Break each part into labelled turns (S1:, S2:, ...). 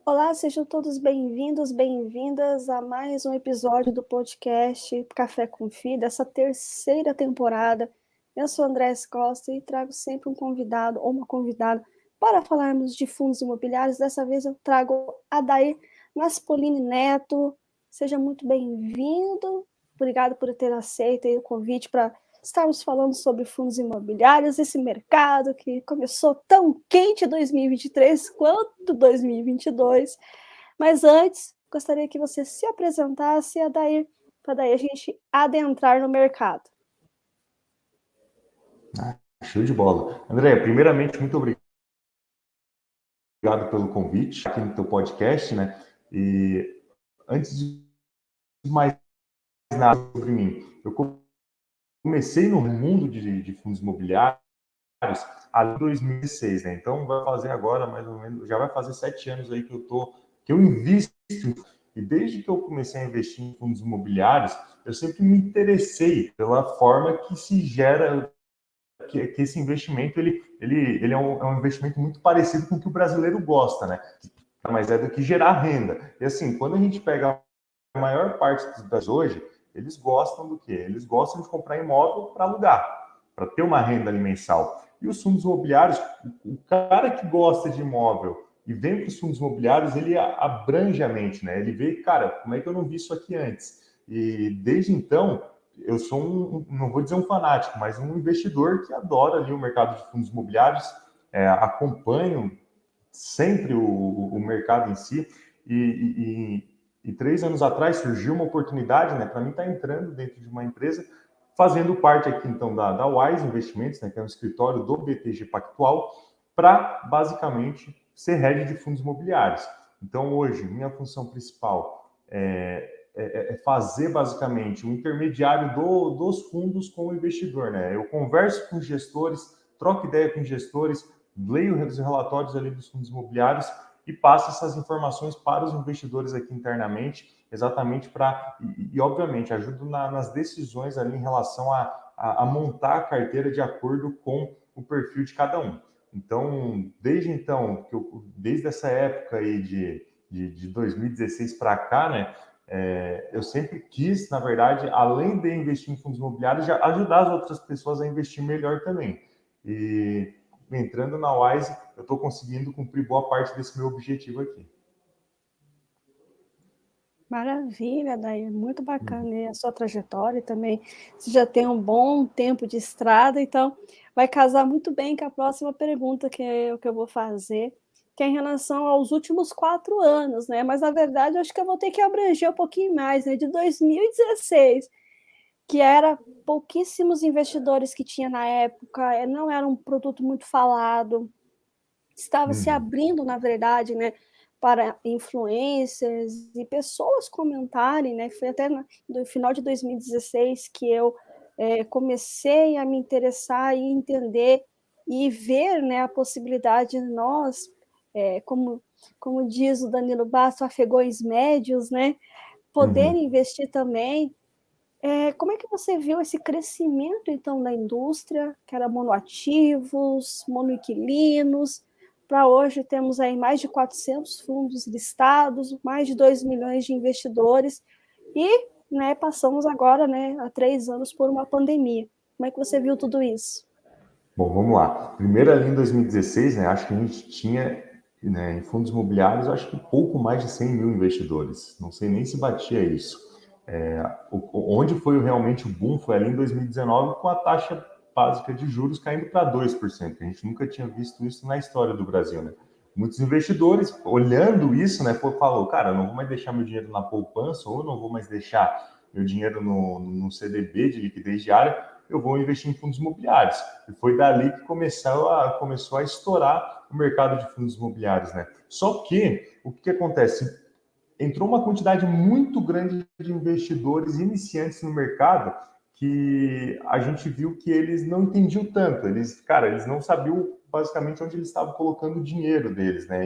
S1: Olá, sejam todos bem-vindos, bem-vindas a mais um episódio do podcast Café com Fi, dessa terceira temporada. Eu sou Andrés Costa e trago sempre um convidado ou uma convidada para falarmos de fundos imobiliários. Dessa vez eu trago Adair Naspolini Neto. Seja muito bem-vindo. Obrigado por ter aceito o convite para estarmos falando sobre fundos imobiliários, esse mercado que começou tão quente em 2023 quanto 2022. Mas antes, gostaria que você se apresentasse, para daí a gente adentrar no mercado.
S2: Show de bola. André, primeiramente, muito obrigado pelo convite aqui no teu podcast, né? E antes de mais nada sobre mim, eu comecei no mundo de fundos imobiliários em 2006, né? Então vai fazer agora mais ou menos, já vai fazer 7 anos aí que eu invisto. E desde que eu comecei a investir em fundos imobiliários, eu sempre me interessei pela forma que se gera que esse investimento ele é um investimento muito parecido com o que o brasileiro gosta, né? Mas é do que gerar renda. E assim, quando a gente pega a maior parte dos brasileiros hoje, eles gostam do quê? Eles gostam de comprar imóvel para alugar, para ter uma renda ali mensal. E os fundos imobiliários, o cara que gosta de imóvel e vem para os fundos imobiliários, ele abrange a mente, né? Ele vê, cara, como é que eu não vi isso aqui antes? E desde então, eu sou não vou dizer um fanático, mas um investidor que adora ali o mercado de fundos imobiliários, acompanho sempre o mercado em si, e 3 anos atrás surgiu uma oportunidade, né, para mim estar entrando dentro de uma empresa, fazendo parte aqui então da Wise Investimentos, né, que é um escritório do BTG Pactual, para basicamente ser head de fundos imobiliários. Então hoje, minha função principal é fazer basicamente um intermediário dos fundos com o investidor, né? Eu converso com gestores, troco ideia com gestores, leio os relatórios ali dos fundos imobiliários e passo essas informações para os investidores aqui internamente, exatamente para, obviamente, ajudo nas decisões ali em relação a montar a carteira de acordo com o perfil de cada um. Então, desde essa época aí de 2016 para cá, né, eu sempre quis, na verdade, além de investir em fundos imobiliários, já ajudar as outras pessoas a investir melhor também. E entrando na Wise, eu estou conseguindo cumprir boa parte desse meu objetivo aqui.
S1: Maravilha, Daí, muito bacana, né? A sua trajetória também. Você já tem um bom tempo de estrada, então vai casar muito bem com a próxima pergunta que é o que eu vou fazer, que é em relação aos últimos 4 anos, né? Mas na verdade eu acho que eu vou ter que abranger um pouquinho mais, né? De 2016, que era pouquíssimos investidores que tinha na época, não era um produto muito falado, estava se abrindo, na verdade, né, para influencers e pessoas comentarem, né? Foi até no final de 2016 que eu comecei a me interessar e entender e ver, né, a possibilidade de nós, como diz o Danilo Basso, afegões médios, né, poder investir também. Como é que você viu esse crescimento, então, da indústria, que era monoativos, monoinquilinos, para hoje temos aí mais de 400 fundos listados, mais de 2 milhões de investidores, e né, passamos agora, né, há 3 anos por uma pandemia. Como é que você viu tudo isso?
S2: Bom, vamos lá. Primeiro ali em 2016, né, acho que a gente tinha, né, em fundos imobiliários, acho que pouco mais de 100 mil investidores. Não sei nem se batia isso. Onde foi realmente o boom foi ali em 2019, com a taxa básica de juros caindo para 2%. A gente nunca tinha visto isso na história do Brasil, né? Muitos investidores, olhando isso, né, falou, cara, eu não vou mais deixar meu dinheiro na poupança, ou não vou mais deixar meu dinheiro no CDB de liquidez diária, eu vou investir em fundos imobiliários. E foi dali que começou a estourar o mercado de fundos imobiliários, né? Só que, o que acontece? Entrou uma quantidade muito grande de investidores iniciantes no mercado que a gente viu que eles não entendiam tanto. Eles não sabiam basicamente onde eles estavam colocando o dinheiro deles, né?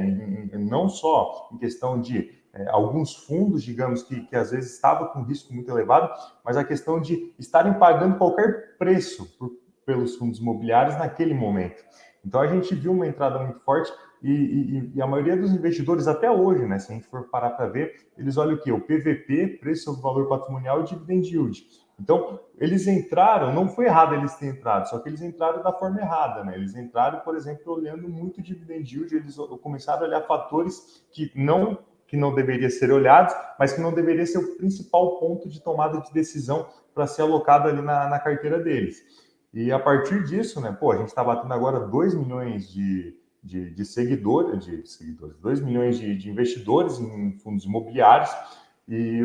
S2: Não só em questão de alguns fundos, digamos, que às vezes estavam com risco muito elevado, mas a questão de estarem pagando qualquer preço pelos fundos imobiliários naquele momento. Então, a gente viu uma entrada muito forte e a maioria dos investidores, até hoje, né, se a gente for parar para ver, eles olham o quê? O PVP, preço sobre valor patrimonial, e dividend yield. Então, eles entraram, não foi errado eles terem entrado, só que eles entraram da forma errada, né? Eles entraram, por exemplo, olhando muito dividend yield, eles começaram a olhar fatores que não deveria ser olhados, mas que não deveria ser o principal ponto de tomada de decisão para ser alocado ali na carteira deles. E a partir disso, né, a gente está batendo agora 2 milhões de seguidores, 2 milhões de investidores em fundos imobiliários, e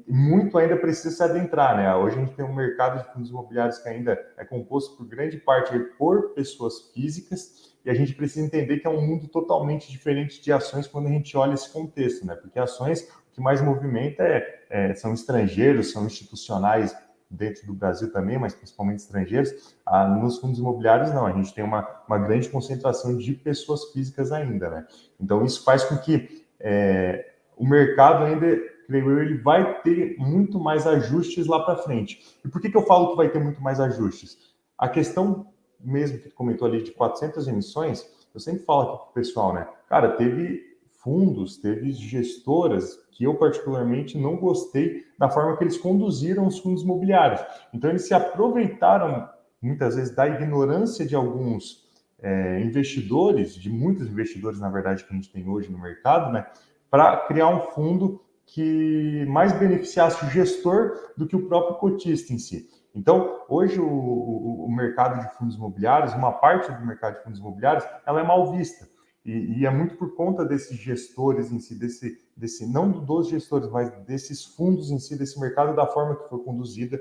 S2: muito ainda precisa se adentrar, né? Hoje a gente tem um mercado de fundos imobiliários que ainda é composto por grande parte por pessoas físicas, e a gente precisa entender que é um mundo totalmente diferente de ações quando a gente olha esse contexto, né? Porque ações, o que mais movimenta são estrangeiros, são institucionais dentro do Brasil também, mas principalmente estrangeiros. Nos fundos imobiliários, não, a gente tem uma grande concentração de pessoas físicas ainda, né? Então, isso faz com que o mercado ainda, creio eu, ele vai ter muito mais ajustes lá para frente. E por que eu falo que vai ter muito mais ajustes? A questão mesmo que tu comentou ali de 400 emissões, eu sempre falo aqui para o pessoal, né? Cara, teve fundos, teve gestoras que eu particularmente não gostei da forma que eles conduziram os fundos imobiliários. Então, eles se aproveitaram, muitas vezes, da ignorância de alguns investidores, de muitos investidores, na verdade, que a gente tem hoje no mercado, né? Para criar um fundo que mais beneficiasse o gestor do que o próprio cotista em si. Então, hoje o mercado de fundos imobiliários, uma parte do mercado de fundos imobiliários, ela é mal vista. E é muito por conta desses gestores em si, não dos gestores, mas desses fundos em si, desse mercado, da forma que foi conduzida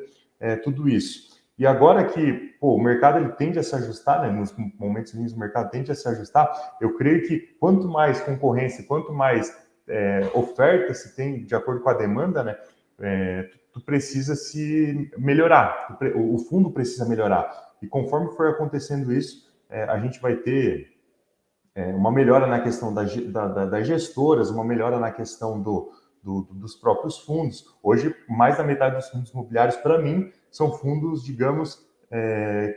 S2: tudo isso. E agora que o mercado ele tende a se ajustar, né, nos momentos ruins o mercado tende a se ajustar, eu creio que quanto mais concorrência, quanto mais oferta se tem de acordo com a demanda, né, tu precisa se melhorar, o fundo precisa melhorar. E conforme for acontecendo isso, a gente vai ter uma melhora na questão das gestoras, uma melhora na questão dos próprios fundos. Hoje, mais da metade dos fundos imobiliários, para mim, são fundos, digamos,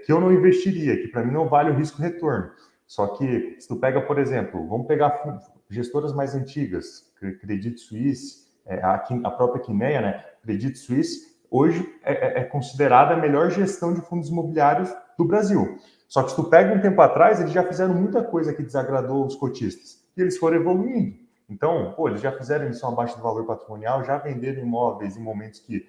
S2: que eu não investiria, que para mim não vale o risco-retorno. Só que, se tu pega, por exemplo, vamos pegar gestoras mais antigas, Credit Suisse, a própria Kinea, né? Credit Suisse, hoje é considerada a melhor gestão de fundos imobiliários do Brasil. Só que se tu pega um tempo atrás, eles já fizeram muita coisa que desagradou os cotistas. E eles foram evoluindo. Então, eles já fizeram emissão abaixo do valor patrimonial, já venderam imóveis em momentos que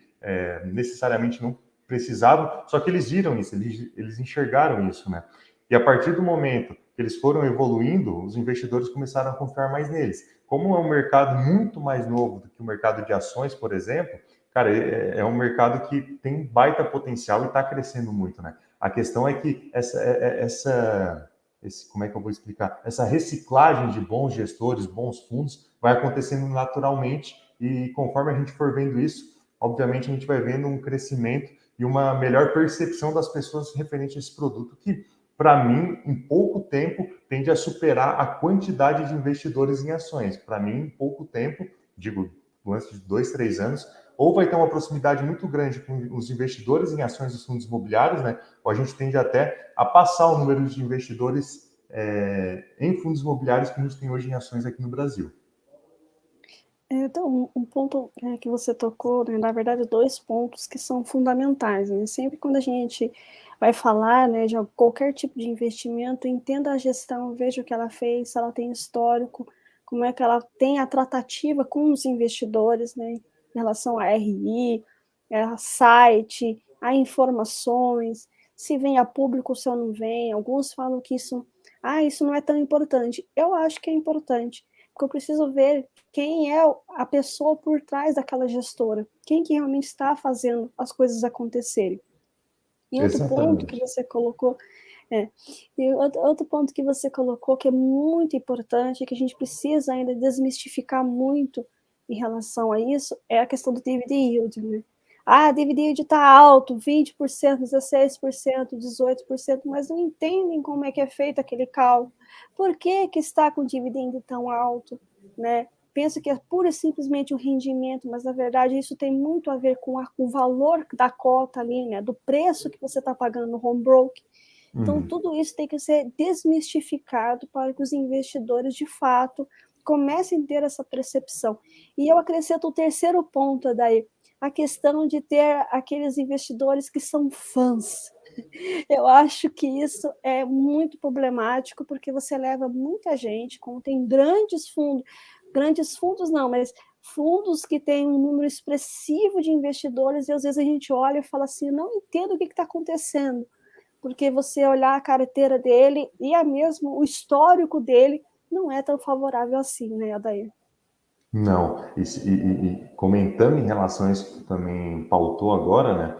S2: necessariamente não precisavam, só que eles viram isso, eles enxergaram isso, né? E a partir do momento que eles foram evoluindo, os investidores começaram a confiar mais neles. Como é um mercado muito mais novo do que o mercado de ações, por exemplo, cara, é um mercado que tem baita potencial e está crescendo muito, né? A questão é que como é que eu vou explicar? Essa reciclagem de bons gestores, bons fundos, vai acontecendo naturalmente e conforme a gente for vendo isso, obviamente a gente vai vendo um crescimento e uma melhor percepção das pessoas referente a esse produto que, para mim, em pouco tempo, tende a superar a quantidade de investidores em ações. Para mim, em pouco tempo, digo, antes de 2, 3 anos, ou vai ter uma proximidade muito grande com os investidores em ações dos fundos imobiliários, né? Ou a gente tende até a passar o número de investidores em fundos imobiliários que a gente tem hoje em ações aqui no Brasil.
S1: Então, um ponto que você tocou, né, na verdade, 2 pontos que são fundamentais, né? Sempre quando a gente vai falar, né, de qualquer tipo de investimento, entenda a gestão, veja o que ela fez, se ela tem histórico, como é que ela tem a tratativa com os investidores, né, em relação a RI, a site, a informações, se vem a público, se não vem. Alguns falam que isso não é tão importante. Eu acho que é importante, porque eu preciso ver quem é a pessoa por trás daquela gestora, quem que realmente está fazendo as coisas acontecerem. E outro ponto que você colocou, outro ponto que você colocou que é muito importante, que a gente precisa ainda desmistificar muito em relação a isso, é a questão do dividend yield, né? Dividend yield está alto, 20%, 16%, 18%, mas não entendem como é que é feito aquele cálculo. Por que está com o dividend tão alto, né? Penso que é pura e simplesmente o rendimento, mas na verdade isso tem muito a ver com o valor da cota ali, né? Do preço que você está pagando no home broker. Então, tudo isso tem que ser desmistificado para que os investidores, de fato, comecem a ter essa percepção. E eu acrescento o terceiro ponto, daí, a questão de ter aqueles investidores que são fãs. Eu acho que isso é muito problemático, porque você leva muita gente, como tem grandes fundos não, mas fundos que têm um número expressivo de investidores, e às vezes a gente olha e fala assim, não entendo o que está acontecendo, porque você olhar a carteira dele e mesmo o histórico dele não é tão favorável assim, né, Adair?
S2: Não, e comentando em relação a isso que tu também pautou agora, né?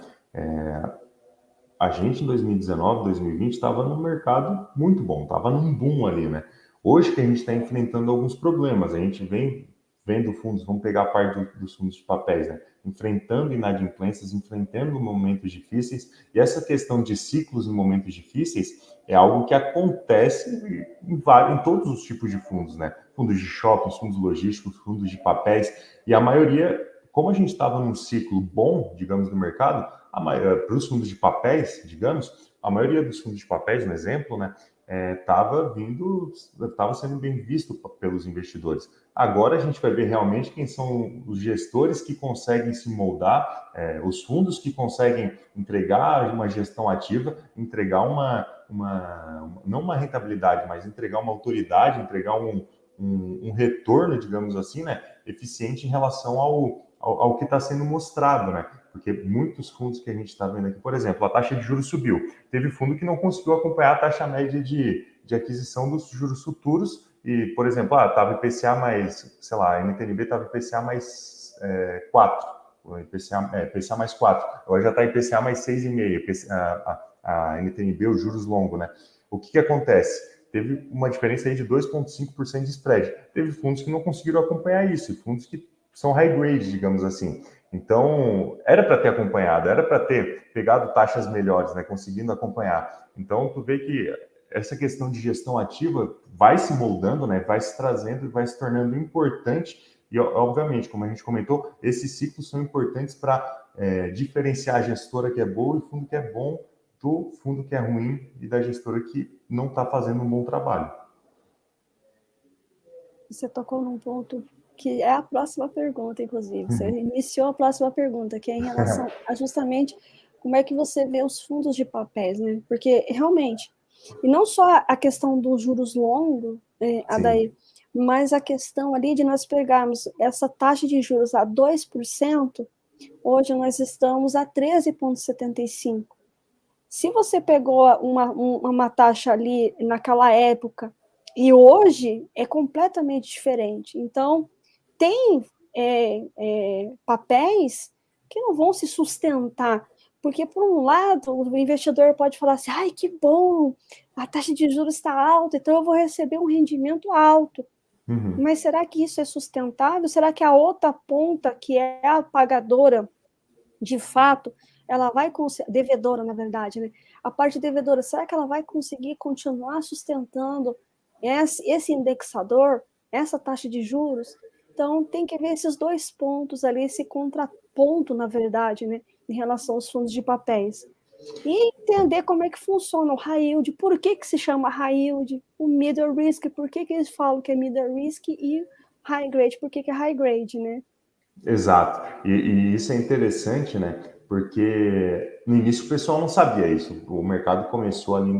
S2: A gente em 2019, 2020 estava num mercado muito bom, estava num boom ali, né? Hoje que a gente está enfrentando alguns problemas, a gente vem vendo fundos, vamos pegar a parte dos fundos de papéis, né? Enfrentando inadimplências, enfrentando momentos difíceis, e essa questão de ciclos em momentos difíceis é algo que acontece em todos os tipos de fundos, né? Fundos de shopping, fundos logísticos, fundos de papéis, e a maioria, como a gente estava num ciclo bom, digamos, do mercado, para os fundos de papéis, digamos, a maioria dos fundos de papéis, no exemplo, né, estava sendo bem visto pelos investidores. Agora a gente vai ver realmente quem são os gestores que conseguem se moldar, os fundos que conseguem entregar uma gestão ativa, entregar não uma rentabilidade, mas entregar uma autoridade, entregar um retorno, digamos assim, né, eficiente em relação ao que está sendo mostrado, né? Porque muitos fundos que a gente está vendo aqui, por exemplo, a taxa de juros subiu. Teve fundo que não conseguiu acompanhar a taxa média de aquisição dos juros futuros e, por exemplo, estava IPCA mais, sei lá, a NTNB estava IPCA mais 4, IPCA mais 4, agora já está IPCA mais 6,5, a NTNB, os juros longos, né? O que acontece? Teve uma diferença aí de 2,5% de spread. Teve fundos que não conseguiram acompanhar isso, e fundos que são high grade, digamos assim. Então, era para ter acompanhado, era para ter pegado taxas melhores, né, conseguindo acompanhar. Então, tu vê que essa questão de gestão ativa vai se moldando, né, vai se trazendo e vai se tornando importante. E, obviamente, como a gente comentou, esses ciclos são importantes para diferenciar a gestora que é boa e o fundo que é bom do fundo que é ruim e da gestora que não está fazendo um bom trabalho.
S1: Você tocou num ponto que é a próxima pergunta, inclusive. Você iniciou a próxima pergunta, que é em relação a justamente como é que você vê os fundos de papéis, né? Porque realmente, e não só a questão dos juros longos, Adair, mas a questão ali de nós pegarmos essa taxa de juros a 2%, hoje nós estamos a 13,75%. Se você pegou uma taxa ali naquela época e hoje é completamente diferente. Então, tem papéis que não vão se sustentar, porque, por um lado, o investidor pode falar assim, ai, que bom, a taxa de juros está alta, então eu vou receber um rendimento alto. Mas será que isso é sustentável? Será que a outra ponta, que é a pagadora, de fato, ela vai devedora, na verdade, né? A parte devedora, será que ela vai conseguir continuar sustentando esse indexador, essa taxa de juros? Então, tem que ver esses dois pontos ali, esse contraponto, na verdade, né, em relação aos fundos de papéis. E entender como é que funciona o high yield, por que se chama high yield, o middle risk, por que eles falam que é middle risk, e high grade, por que é high grade, né?
S2: Exato. E isso é interessante, né? Porque no início o pessoal não sabia isso. O mercado começou ali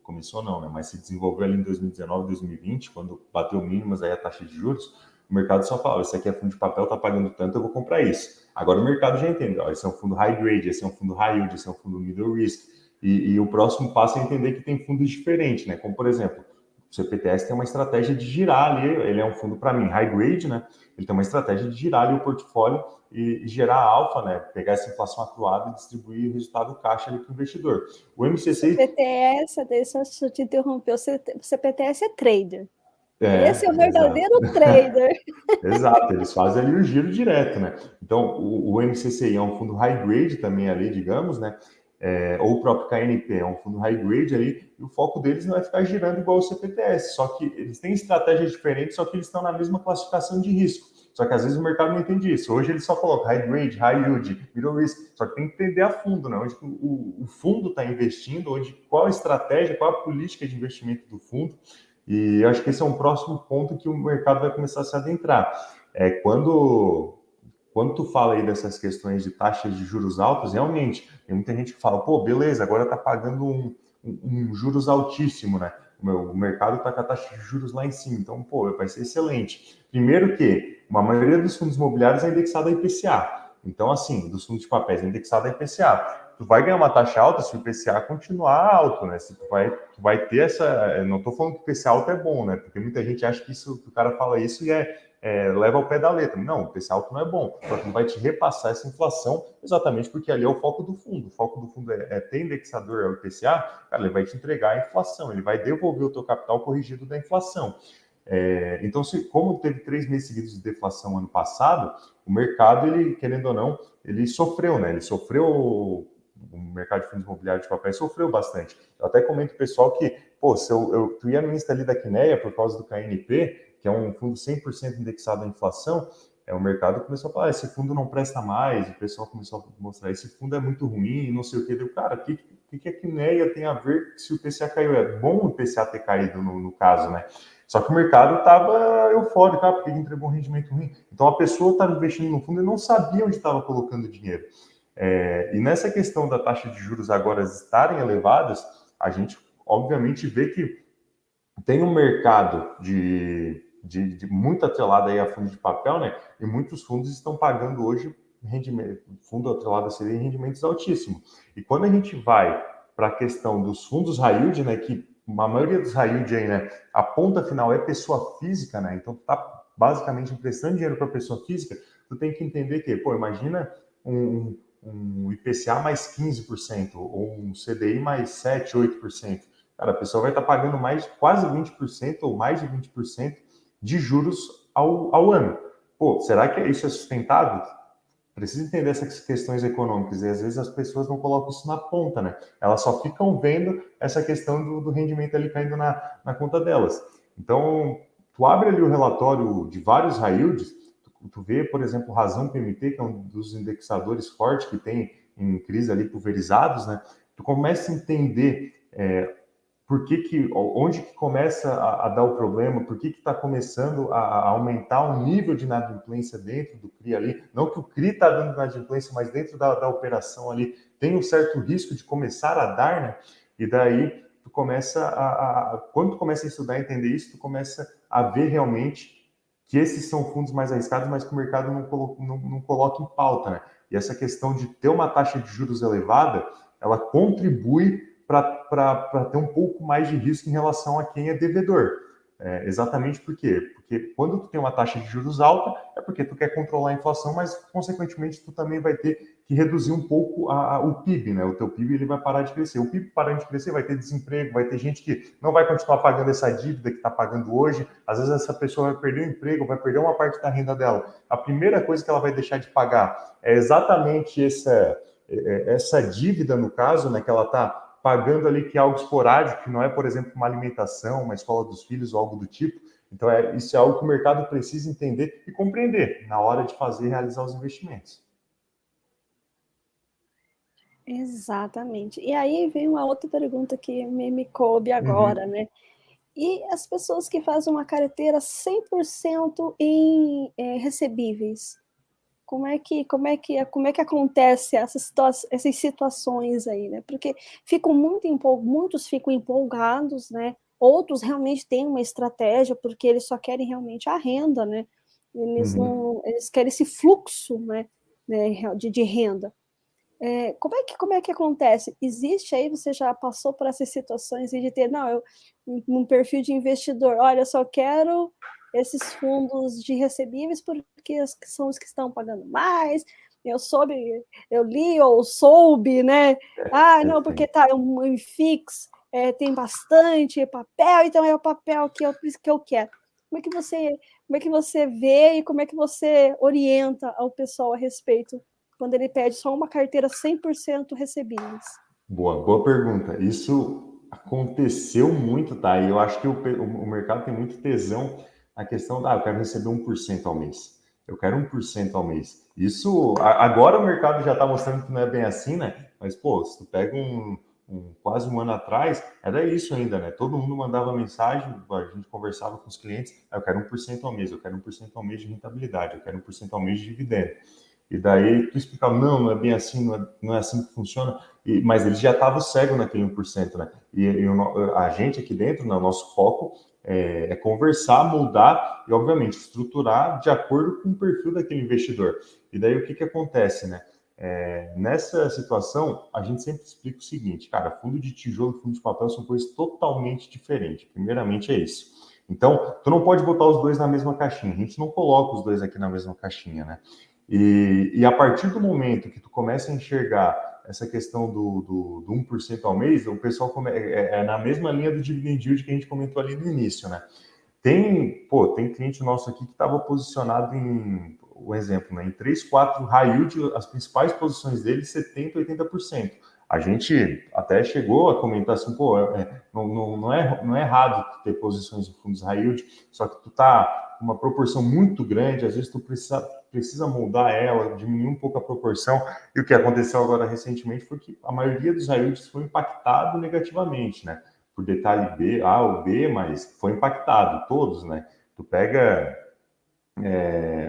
S2: começou não, né? Mas se desenvolveu ali em 2019, 2020, quando bateu mínimas aí a taxa de juros, o mercado só falava, esse aqui é fundo de papel, tá pagando tanto, eu vou comprar isso. Agora o mercado já entende, ó, esse é um fundo high grade, esse é um fundo high yield, esse é um fundo middle risk. E o próximo passo é entender que tem fundos diferentes, né? Como por exemplo, o CPTS tem uma estratégia de girar ali, ele é um fundo para mim high grade, né? Ele tem uma estratégia de girar ali o portfólio e gerar alfa, né? Pegar essa inflação acruada e distribuir o resultado caixa ali para o investidor. O MCC...
S1: CPTS, deixa eu te interromper, o CPTS é trader. Esse é o
S2: exato.
S1: verdadeiro trader.
S2: Exato, eles fazem ali o giro direto, né? Então, o MCCI é um fundo high grade também ali, digamos, né? Ou o próprio KNP é um fundo high grade ali, e o foco deles não é ficar girando igual o CPTS, só que eles têm estratégias diferentes, só que eles estão na mesma classificação de risco. Só que às vezes o mercado não entende isso. Hoje ele só coloca high grade, high yield, middle risk. Só que tem que entender a fundo, né? Onde o fundo está investindo, qual a estratégia, qual a política de investimento do fundo. E eu acho que esse é um próximo ponto que o mercado vai começar a se adentrar. Quando tu fala aí dessas questões de taxas de juros altos, realmente, tem muita gente que fala, pô, beleza, agora tá pagando um juros altíssimo, né? O mercado está com a taxa de juros lá em cima, então, pô, vai ser excelente. Primeiro que uma maioria dos fundos imobiliários é indexada a IPCA. Então, assim, dos fundos de papéis é indexada a IPCA. Tu vai ganhar uma taxa alta se o IPCA continuar alto, né? Se tu vai ter essa... Eu não estou falando que o IPCA alto é bom, né? Porque muita gente acha que o cara fala isso e leva ao pé da letra. Não, o IPCA alto não é bom. Só que vai te repassar essa inflação exatamente porque ali é o foco do fundo. O foco do fundo é ter indexador ao IPCA, cara, ele vai te entregar a inflação, ele vai devolver o teu capital corrigido da inflação. Então, como teve 3 meses seguidos de deflação ano passado, o mercado, ele, querendo ou não, ele sofreu, né? Ele sofreu, o mercado de fundos imobiliários de papéis sofreu bastante. Eu até comento pro pessoal que, pô, se tu ia no Insta ali da Quineia por causa do KNP, que é um fundo 100% indexado à inflação, o mercado começou a falar, esse fundo não presta mais, o pessoal começou a mostrar, esse fundo é muito ruim, não sei o que. Deu, cara, o que a Quineia tem a ver se o IPCA caiu? É bom o IPCA ter caído no caso, né? Só que o mercado estava eufórico, porque ele entregou um rendimento ruim. Então a pessoa estava investindo no fundo e não sabia onde estava colocando dinheiro. E nessa questão da taxa de juros agora estarem elevadas, a gente obviamente vê que tem um mercado de muito atrelado aí a fundo de papel, né? E muitos fundos estão pagando hoje fundo atrelado a CDI em rendimentos altíssimos. E quando a gente vai para a questão dos fundos high yield, né? Que a maioria dos high yield aí, né? A ponta final é pessoa física, né? Então, tu tá basicamente emprestando dinheiro para pessoa física, tu tem que entender que, pô, imagina um IPCA mais 15%, ou um CDI mais 7, 8%. Cara, a pessoa vai estar pagando quase 20% ou mais de 20% de juros ao ano. Pô, será que isso é sustentável? Precisa entender essas questões econômicas e às vezes as pessoas não colocam isso na ponta, né? Elas só ficam vendo essa questão do rendimento ali caindo na conta delas. Então, tu abre ali o relatório de vários high yields, tu vê, por exemplo, o Razão PMT, que é um dos indexadores fortes que tem em crise ali pulverizados, né? Tu começa a entender onde que começa a dar o problema, por que está começando a aumentar o nível de inadimplência dentro do CRI ali, não que o CRI está dando inadimplência, mas dentro da operação ali tem um certo risco de começar a dar, né? E daí tu começa quando tu começa a estudar e entender isso, tu começa a ver realmente que esses são fundos mais arriscados, mas que o mercado não coloca em pauta, né? E essa questão de ter uma taxa de juros elevada, ela contribui para ter um pouco mais de risco em relação a quem é devedor. Exatamente por quê? Porque quando tu tem uma taxa de juros alta, é porque tu quer controlar a inflação, mas, consequentemente, tu também vai ter que reduzir um pouco o PIB, né? O teu PIB ele vai parar de crescer. O PIB parando de crescer, vai ter desemprego, vai ter gente que não vai continuar pagando essa dívida que está pagando hoje. Às vezes essa pessoa vai perder o emprego, vai perder uma parte da renda dela. A primeira coisa que ela vai deixar de pagar é exatamente essa dívida, no caso, né, que ela está pagando ali, que é algo esporádico, que não é, por exemplo, uma alimentação, uma escola dos filhos ou algo do tipo. Então, isso é algo que o mercado precisa entender e compreender na hora de realizar os investimentos.
S1: Exatamente. E aí vem uma outra pergunta que me coube agora, né? E as pessoas que fazem uma carteira 100% em recebíveis, como é que acontece essas situações aí, né? Porque muitos ficam empolgados, né? Outros realmente têm uma estratégia porque eles só querem realmente a renda, né? Eles querem esse fluxo, né? De renda. Como é que acontece? Existe aí, você já passou por essas situações de ter, um perfil de investidor, olha, eu só quero esses fundos de recebíveis porque são os que estão pagando mais, eu li ou soube, né? Não, porque um IFIX tem bastante papel, então é o papel que eu quero. Como é que você vê e como é que você orienta ao pessoal a respeito quando ele pede só uma carteira 100% recebíveis?
S2: Boa pergunta. Isso aconteceu muito, tá? E eu acho que o mercado tem muito tesão na questão eu quero receber 1% ao mês. Eu quero 1% ao mês. Isso, agora o mercado já está mostrando que não é bem assim, né? Mas, pô, se tu pega quase um ano atrás, era isso ainda, né? Todo mundo mandava mensagem, a gente conversava com os clientes, eu quero 1% ao mês, eu quero 1% ao mês de rentabilidade, eu quero 1% ao mês de dividendo. E daí tu explicava, não é bem assim, não é assim que funciona, mas eles já estavam cegos naquele 1%, né? A gente aqui dentro, né, o nosso foco é conversar, moldar e, obviamente, estruturar de acordo com o perfil daquele investidor. E daí o que acontece, né? Nessa situação, a gente sempre explica o seguinte, cara, fundo de tijolo e fundo de papel são coisas totalmente diferentes. Primeiramente é isso. Então, tu não pode botar os dois na mesma caixinha. A gente não coloca os dois aqui na mesma caixinha, né? E a partir do momento que tu começa a enxergar essa questão do 1% ao mês, o pessoal é na mesma linha do dividend yield que a gente comentou ali no início, né? Tem cliente nosso aqui que estava posicionado em, um exemplo, né, em 3, 4 high yield, as principais posições dele, 70%, 80%. A gente até chegou a comentar assim, não é errado ter posições em fundos high yield, só que tu tá uma proporção muito grande, às vezes tu precisa moldar ela, diminuir um pouco a proporção, e o que aconteceu agora recentemente foi que a maioria dos high yields foi impactado negativamente, né? Por detalhe B, A ou B, mas foi impactado, todos, né? Tu pega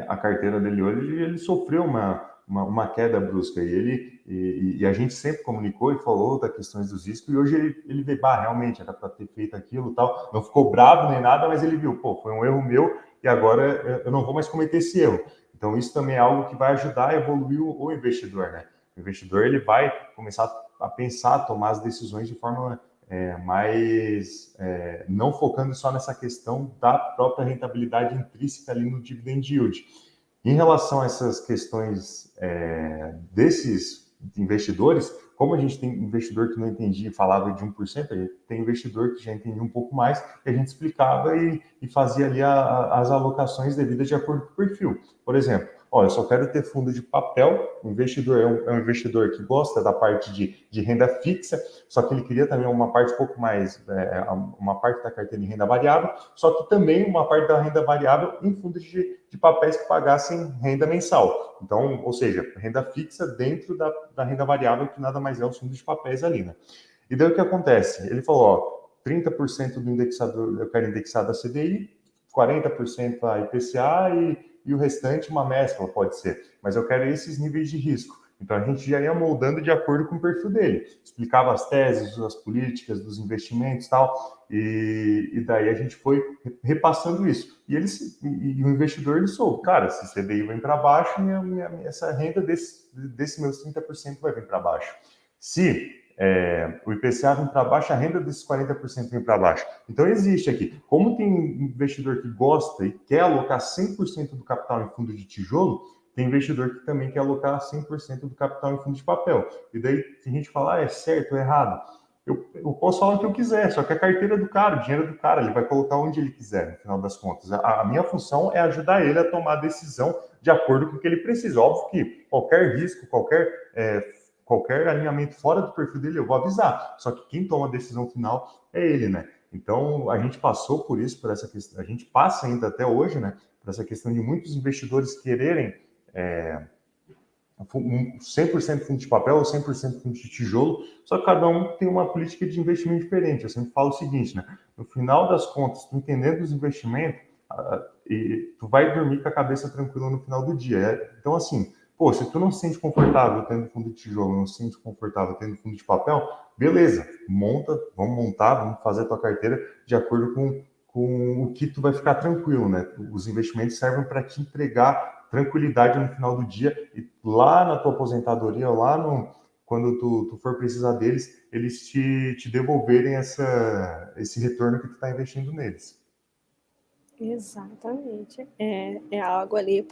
S2: a carteira dele hoje, ele sofreu uma queda brusca, e a gente sempre comunicou e falou das questões dos riscos, e hoje ele vê, realmente, era para ter feito aquilo e tal, não ficou bravo nem nada, mas ele viu, foi um erro meu, e agora eu não vou mais cometer esse erro. Então, isso também é algo que vai ajudar a evoluir o investidor, né? O investidor, ele vai começar a pensar, a tomar as decisões de forma mas não focando só nessa questão da própria rentabilidade intrínseca ali no dividend yield. Em relação a essas questões desses investidores, como a gente tem investidor que não entendia e falava de 1%, a gente tem investidor que já entendia um pouco mais, que a gente explicava e fazia ali as alocações devidas de acordo com o perfil. Por exemplo, eu só quero ter fundo de papel, o investidor é um investidor que gosta da parte de renda fixa, só que ele queria também uma parte um pouco mais, uma parte da carteira em renda variável, só que também uma parte da renda variável em fundos de papéis que pagassem renda mensal. Então, ou seja, renda fixa dentro da renda variável, que nada mais é os fundos de papéis ali, né? E daí o que acontece? Ele falou, 30% do indexador eu quero indexar da CDI, 40% a IPCA e o restante uma mescla, pode ser. Mas eu quero esses níveis de risco. Então, a gente já ia moldando de acordo com o perfil dele. Explicava as teses, as políticas dos investimentos e tal. E daí a gente foi repassando isso. E o investidor, ele soube, cara, se CDI vem para baixo, essa renda desse meus 30% vai vir para baixo. Se o IPCA vem para baixo, a renda desses 40% vem para baixo. Então, existe aqui. Como tem investidor que gosta e quer alocar 100% do capital em fundo de tijolo, tem investidor que também quer alocar 100% do capital em fundo de papel. E daí, se a gente falar, é certo ou errado, eu posso falar o que eu quiser, só que a carteira do cara, o dinheiro do cara, ele vai colocar onde ele quiser, no final das contas. A minha função é ajudar ele a tomar a decisão de acordo com o que ele precisa. Óbvio que qualquer risco, qualquer alinhamento fora do perfil dele, eu vou avisar. Só que quem toma a decisão final é ele, né? Então, a gente passou por isso, por essa questão, a gente passa ainda até hoje, né? Por essa questão de muitos investidores quererem 100% fundo de papel ou 100% fundo de tijolo, só que cada um tem uma política de investimento diferente. Eu sempre falo o seguinte, né? No final das contas, tu entendendo os investimentos, tu vai dormir com a cabeça tranquila no final do dia. Então, assim, se tu não se sente confortável tendo fundo de tijolo, não se sente confortável tendo fundo de papel, beleza, vamos montar, vamos fazer a tua carteira de acordo com o que tu vai ficar tranquilo, né? Os investimentos servem para te entregar tranquilidade no final do dia e lá na tua aposentadoria, quando tu for precisar deles, eles te devolverem esse retorno que tu está investindo neles.
S1: Exatamente. É algo ali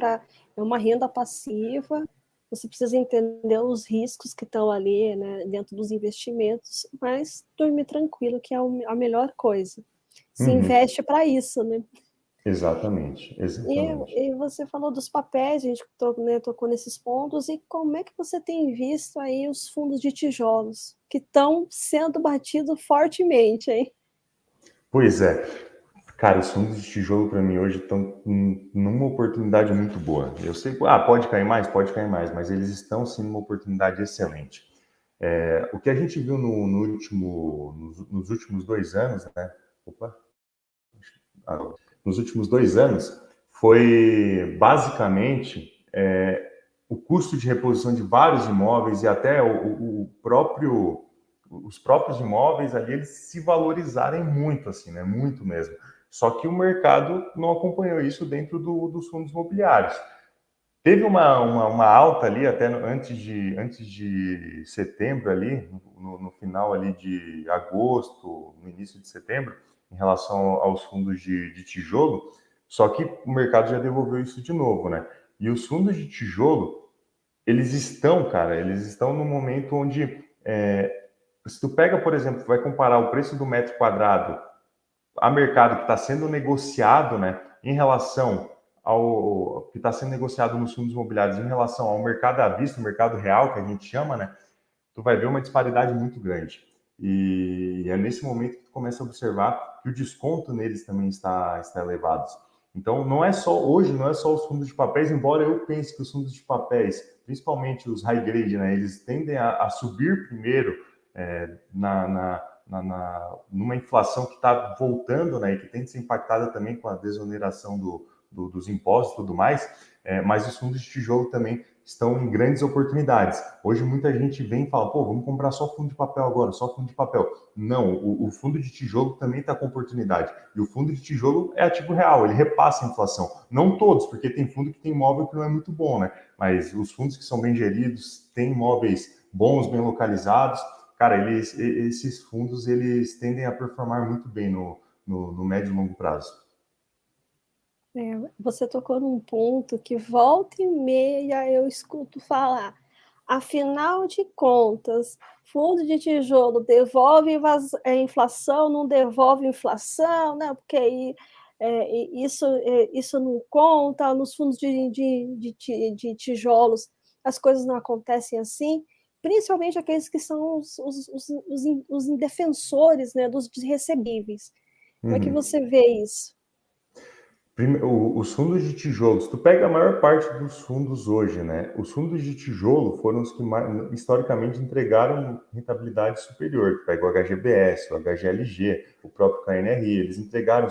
S1: é uma renda passiva. Você precisa entender os riscos que estão ali, né, dentro dos investimentos, mas dormir tranquilo, que é a melhor coisa. Se investe para isso, né?
S2: Exatamente.
S1: E você falou dos papéis, a gente tocou nesses pontos, e como é que você tem visto aí os fundos de tijolos, que estão sendo batidos fortemente, hein?
S2: Pois é. Cara, os fundos de tijolo para mim hoje estão numa oportunidade muito boa. Eu sei, pode cair mais, mas eles estão sim numa oportunidade excelente. O que a gente viu nos últimos 2 anos, né? Opa, nos últimos 2 anos foi basicamente o custo de reposição de vários imóveis e até os próprios imóveis ali eles se valorizarem muito, assim, né? Muito mesmo. Só que o mercado não acompanhou isso dentro dos fundos imobiliários. Teve uma alta ali até antes de setembro ali, no final ali de agosto, no início de setembro, em relação aos fundos de tijolo, só que o mercado já devolveu isso de novo, né? E os fundos de tijolo, eles estão no momento onde, se tu pega, por exemplo, vai comparar o preço do metro quadrado a mercado que está sendo negociado, né, em relação ao que está sendo negociado nos fundos imobiliários em relação ao mercado à vista, o mercado real que a gente chama, né, tu vai ver uma disparidade muito grande. E é nesse momento que tu começa a observar que o desconto neles também está elevado. Então, não é só os fundos de papéis, embora eu pense que os fundos de papéis, principalmente os high grade, né, eles tendem a subir primeiro numa inflação que está voltando, né, e que tem de ser impactada também com a desoneração dos impostos e tudo mais, mas os fundos de tijolo também estão em grandes oportunidades. Hoje muita gente vem e fala, pô, vamos comprar só fundo de papel agora, só fundo de papel. Não, o fundo de tijolo também está com oportunidade. E o fundo de tijolo é ativo real, ele repassa a inflação. Não todos, porque tem fundo que tem imóvel que não é muito bom, né? Mas os fundos que são bem geridos, têm imóveis bons, bem localizados, cara, esses fundos eles tendem a performar muito bem no médio e longo prazo.
S1: Você tocou num ponto que volta e meia eu escuto falar. Afinal de contas, fundo de tijolo devolve a inflação, não devolve inflação, né? Porque aí isso não conta, nos fundos de tijolos as coisas não acontecem assim, principalmente aqueles que são os indefensores, né, dos recebíveis. Como é que você vê isso?
S2: Os fundos de tijolo, se tu pega a maior parte dos fundos hoje, né? Os fundos de tijolo foram os que historicamente entregaram rentabilidade superior. Tu pega o HGBS, o HGLG, o próprio KNRI, eles entregaram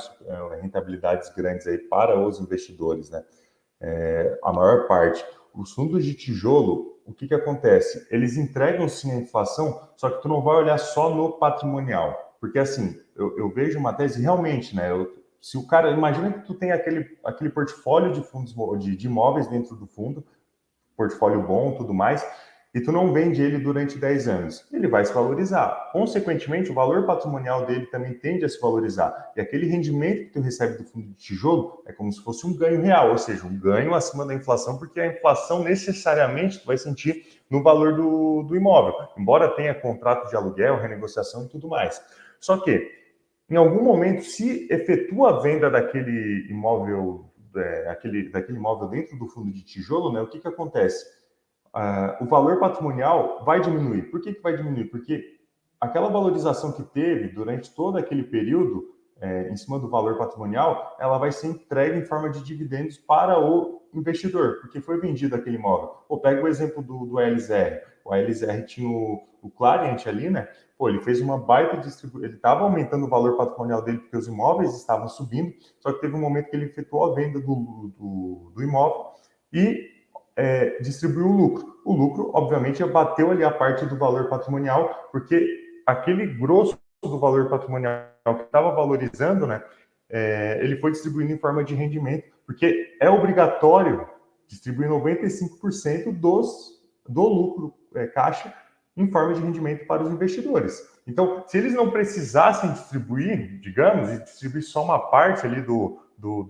S2: rentabilidades grandes aí para os investidores, né? A maior parte. Os fundos de tijolo, o que acontece? Eles entregam sim a inflação, só que tu não vai olhar só no patrimonial. Porque assim, eu vejo uma tese realmente, né? Se o cara, imagina que tu tem aquele portfólio de fundos de imóveis dentro do fundo, portfólio bom, tudo mais, e tu não vende ele durante 10 anos, ele vai se valorizar. Consequentemente, o valor patrimonial dele também tende a se valorizar. E aquele rendimento que tu recebe do fundo de tijolo é como se fosse um ganho real, ou seja, um ganho acima da inflação, porque a inflação necessariamente tu vai sentir no valor do imóvel, embora tenha contrato de aluguel, renegociação e tudo mais. Só que em algum momento, se efetua a venda daquele imóvel, daquele imóvel dentro do fundo de tijolo, né, o que acontece? O valor patrimonial vai diminuir. Por que vai diminuir? Porque aquela valorização que teve durante todo aquele período, em cima do valor patrimonial, ela vai ser entregue em forma de dividendos para o investidor, porque foi vendido aquele imóvel. Pega o exemplo do LZR. O LZR tinha o Clariant ali, né? Ele fez uma baita distribuição, ele estava aumentando o valor patrimonial dele porque os imóveis estavam subindo, só que teve um momento que ele efetuou a venda do imóvel e distribuiu o lucro. O lucro, obviamente, bateu ali a parte do valor patrimonial, porque aquele grosso do valor patrimonial que estava valorizando, né, ele foi distribuindo em forma de rendimento, porque é obrigatório distribuir 95% do lucro caixa em forma de rendimento para os investidores. Então, se eles não precisassem distribuir, digamos, e distribuir só uma parte ali do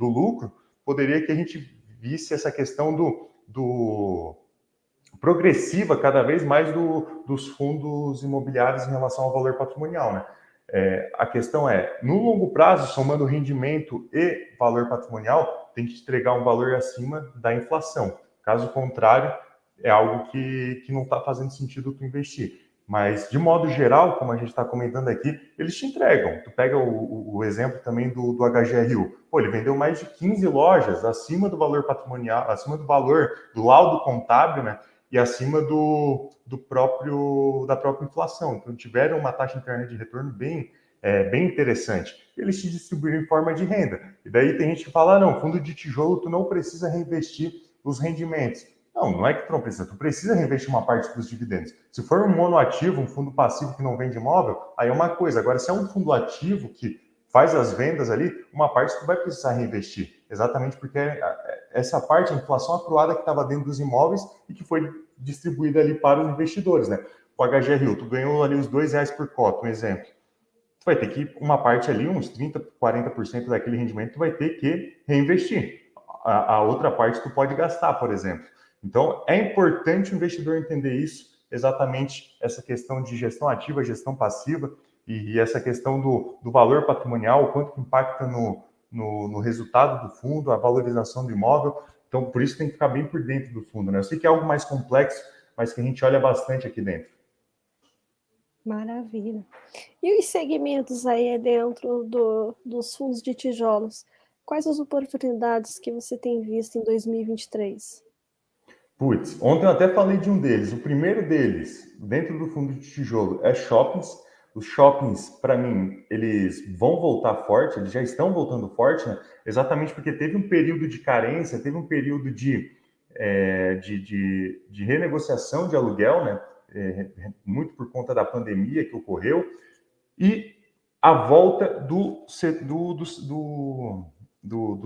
S2: lucro, poderia que a gente visse essa questão do progressiva cada vez mais dos fundos imobiliários em relação ao valor patrimonial, né? A questão no longo prazo, somando rendimento e valor patrimonial, tem que entregar um valor acima da inflação. Caso contrário, é algo que não está fazendo sentido tu investir. Mas, de modo geral, como a gente está comentando aqui, eles te entregam. Tu pega o exemplo também do HGRU. Pô, ele vendeu mais de 15 lojas acima do valor patrimonial, acima do valor do laudo contábil, né? E acima da própria inflação. Então, tiveram uma taxa interna de retorno bem interessante. Eles te distribuíram em forma de renda. E daí tem gente que fala, não, fundo de tijolo, tu não precisa reinvestir os rendimentos. Não é que tu precisa reinvestir uma parte dos dividendos. Se for um monoativo, um fundo passivo que não vende imóvel, aí é uma coisa. Agora, se é um fundo ativo que faz as vendas ali, uma parte tu vai precisar reinvestir. Exatamente porque essa parte, a inflação acruada que estava dentro dos imóveis e que foi distribuída ali para os investidores, né? O HGRU, tu ganhou ali os R$ 2 por cota, um exemplo. Tu vai ter que, uma parte ali, uns 30%, 40% daquele rendimento, tu vai ter que reinvestir. A outra parte tu pode gastar, por exemplo. Então, é importante o investidor entender isso, exatamente essa questão de gestão ativa, gestão passiva, e essa questão do valor patrimonial, o quanto que impacta no resultado do fundo, a valorização do imóvel. Então, por isso tem que ficar bem por dentro do fundo, né? Eu sei que é algo mais complexo, mas que a gente olha bastante aqui dentro.
S1: Maravilha. E os segmentos aí dentro dos fundos de tijolos? Quais as oportunidades que você tem visto em 2023?
S2: Putz, ontem eu até falei de um deles. O primeiro deles, dentro do fundo de tijolo, é shoppings. Os shoppings, para mim, eles vão voltar forte, eles já estão voltando forte, né? Exatamente porque teve um período de carência, teve um período de renegociação de aluguel, né? Muito por conta da pandemia que ocorreu, e a volta do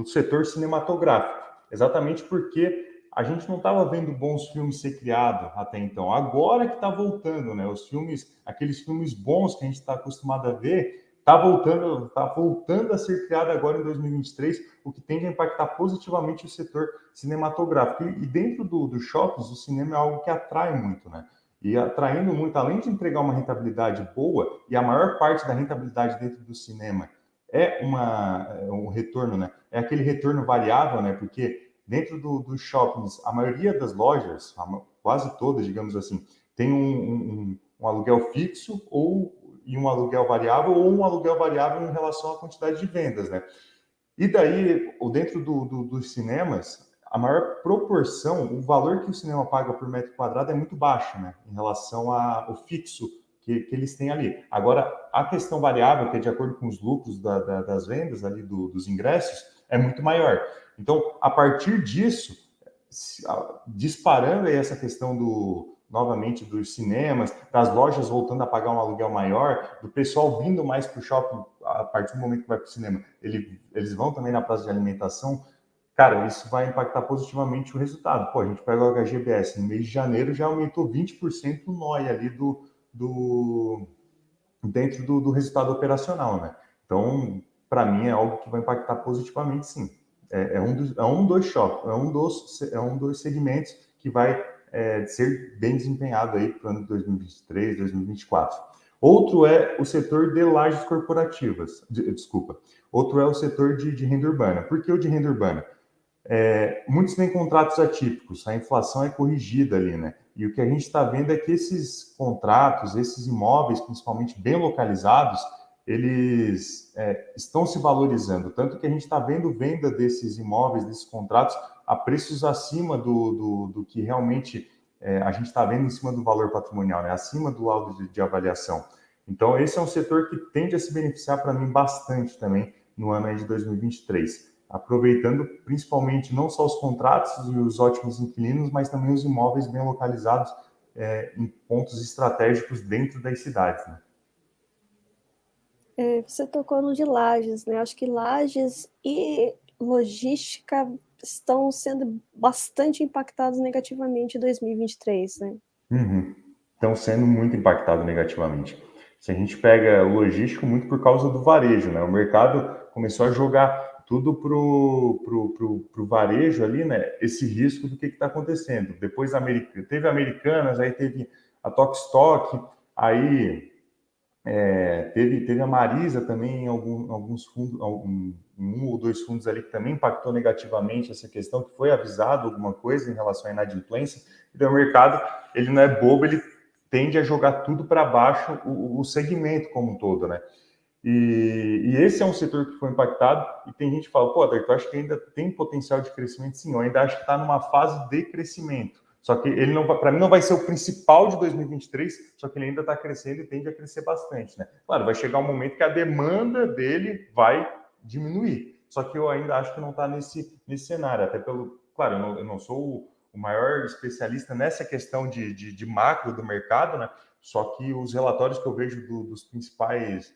S2: setor cinematográfico. Exatamente porque a gente não estava vendo bons filmes ser criados até então. Agora que está voltando, né? Os filmes, aqueles filmes bons que a gente está acostumado a ver, tá voltando a ser criado agora em 2023, o que tende a impactar positivamente o setor cinematográfico. E dentro dos shoppings, o cinema é algo que atrai muito, né? E atraindo muito, além de entregar uma rentabilidade boa, e a maior parte da rentabilidade dentro do cinema é um retorno, né? É aquele retorno variável, né? Porque dentro dos shoppings, a maioria das lojas, quase todas, digamos assim, tem um aluguel fixo e um aluguel variável, ou um aluguel variável em relação à quantidade de vendas, né? E daí, dentro dos cinemas, a maior proporção, o valor que o cinema paga por metro quadrado é muito baixo, né? Em relação ao fixo que eles têm ali. Agora, a questão variável, que é de acordo com os lucros das vendas ali dos ingressos, é muito maior. Então, a partir disso, disparando aí essa questão novamente dos cinemas, das lojas voltando a pagar um aluguel maior, do pessoal vindo mais para o shopping a partir do momento que vai para o cinema, eles vão também na praça de alimentação, cara, isso vai impactar positivamente o resultado. Pô, a gente pega o HGBS, no mês de janeiro já aumentou 20% o NOI ali dentro do resultado operacional, né? Então, para mim, é algo que vai impactar positivamente, sim. É um dos segmentos que vai ser bem desempenhado aí para o ano de 2023, 2024. Outro é o setor de lajes corporativas, desculpa. Outro é o setor de renda urbana. Por que o de renda urbana? Muitos têm contratos atípicos, a inflação é corrigida ali, né? E o que a gente está vendo é que esses contratos, esses imóveis, principalmente bem localizados, eles estão se valorizando. Tanto que a gente está vendo venda desses imóveis, desses contratos, a preços acima do que realmente a gente está vendo em cima do valor patrimonial, né? Acima do laudo de avaliação. Então, esse é um setor que tende a se beneficiar para mim bastante também no ano aí de 2023. Aproveitando principalmente não só os contratos e os ótimos inquilinos, mas também os imóveis bem localizados em pontos estratégicos dentro das cidades, né?
S1: Você tocou no de lajes, né? Acho que lajes e logística estão sendo bastante impactados negativamente em 2023, né?
S2: Uhum. Estão sendo muito impactados negativamente. Se a gente pega o logístico, muito por causa do varejo, né? O mercado começou a jogar tudo pro varejo ali, né? Esse risco do que está acontecendo. Depois teve Americanas, aí teve a Tokstok, aí teve a Marisa também em alguns fundos, em um ou dois fundos ali que também impactou negativamente essa questão, que foi avisado alguma coisa em relação à inadimplência. E o mercado, ele não é bobo, ele tende a jogar tudo para baixo o segmento como um todo, né? E esse é um setor que foi impactado, e tem gente que fala, pô, Adarto, eu acho que ainda tem potencial de crescimento, sim, eu ainda acho que está numa fase de crescimento. Só que ele não, para mim, não vai ser o principal de 2023, só que ele ainda está crescendo e tende a crescer bastante, né? Claro, vai chegar um momento que a demanda dele vai diminuir. Só que eu ainda acho que não está nesse cenário, até pelo. Claro, eu não sou o maior especialista nessa questão de macro do mercado, né? Só que os relatórios que eu vejo dos principais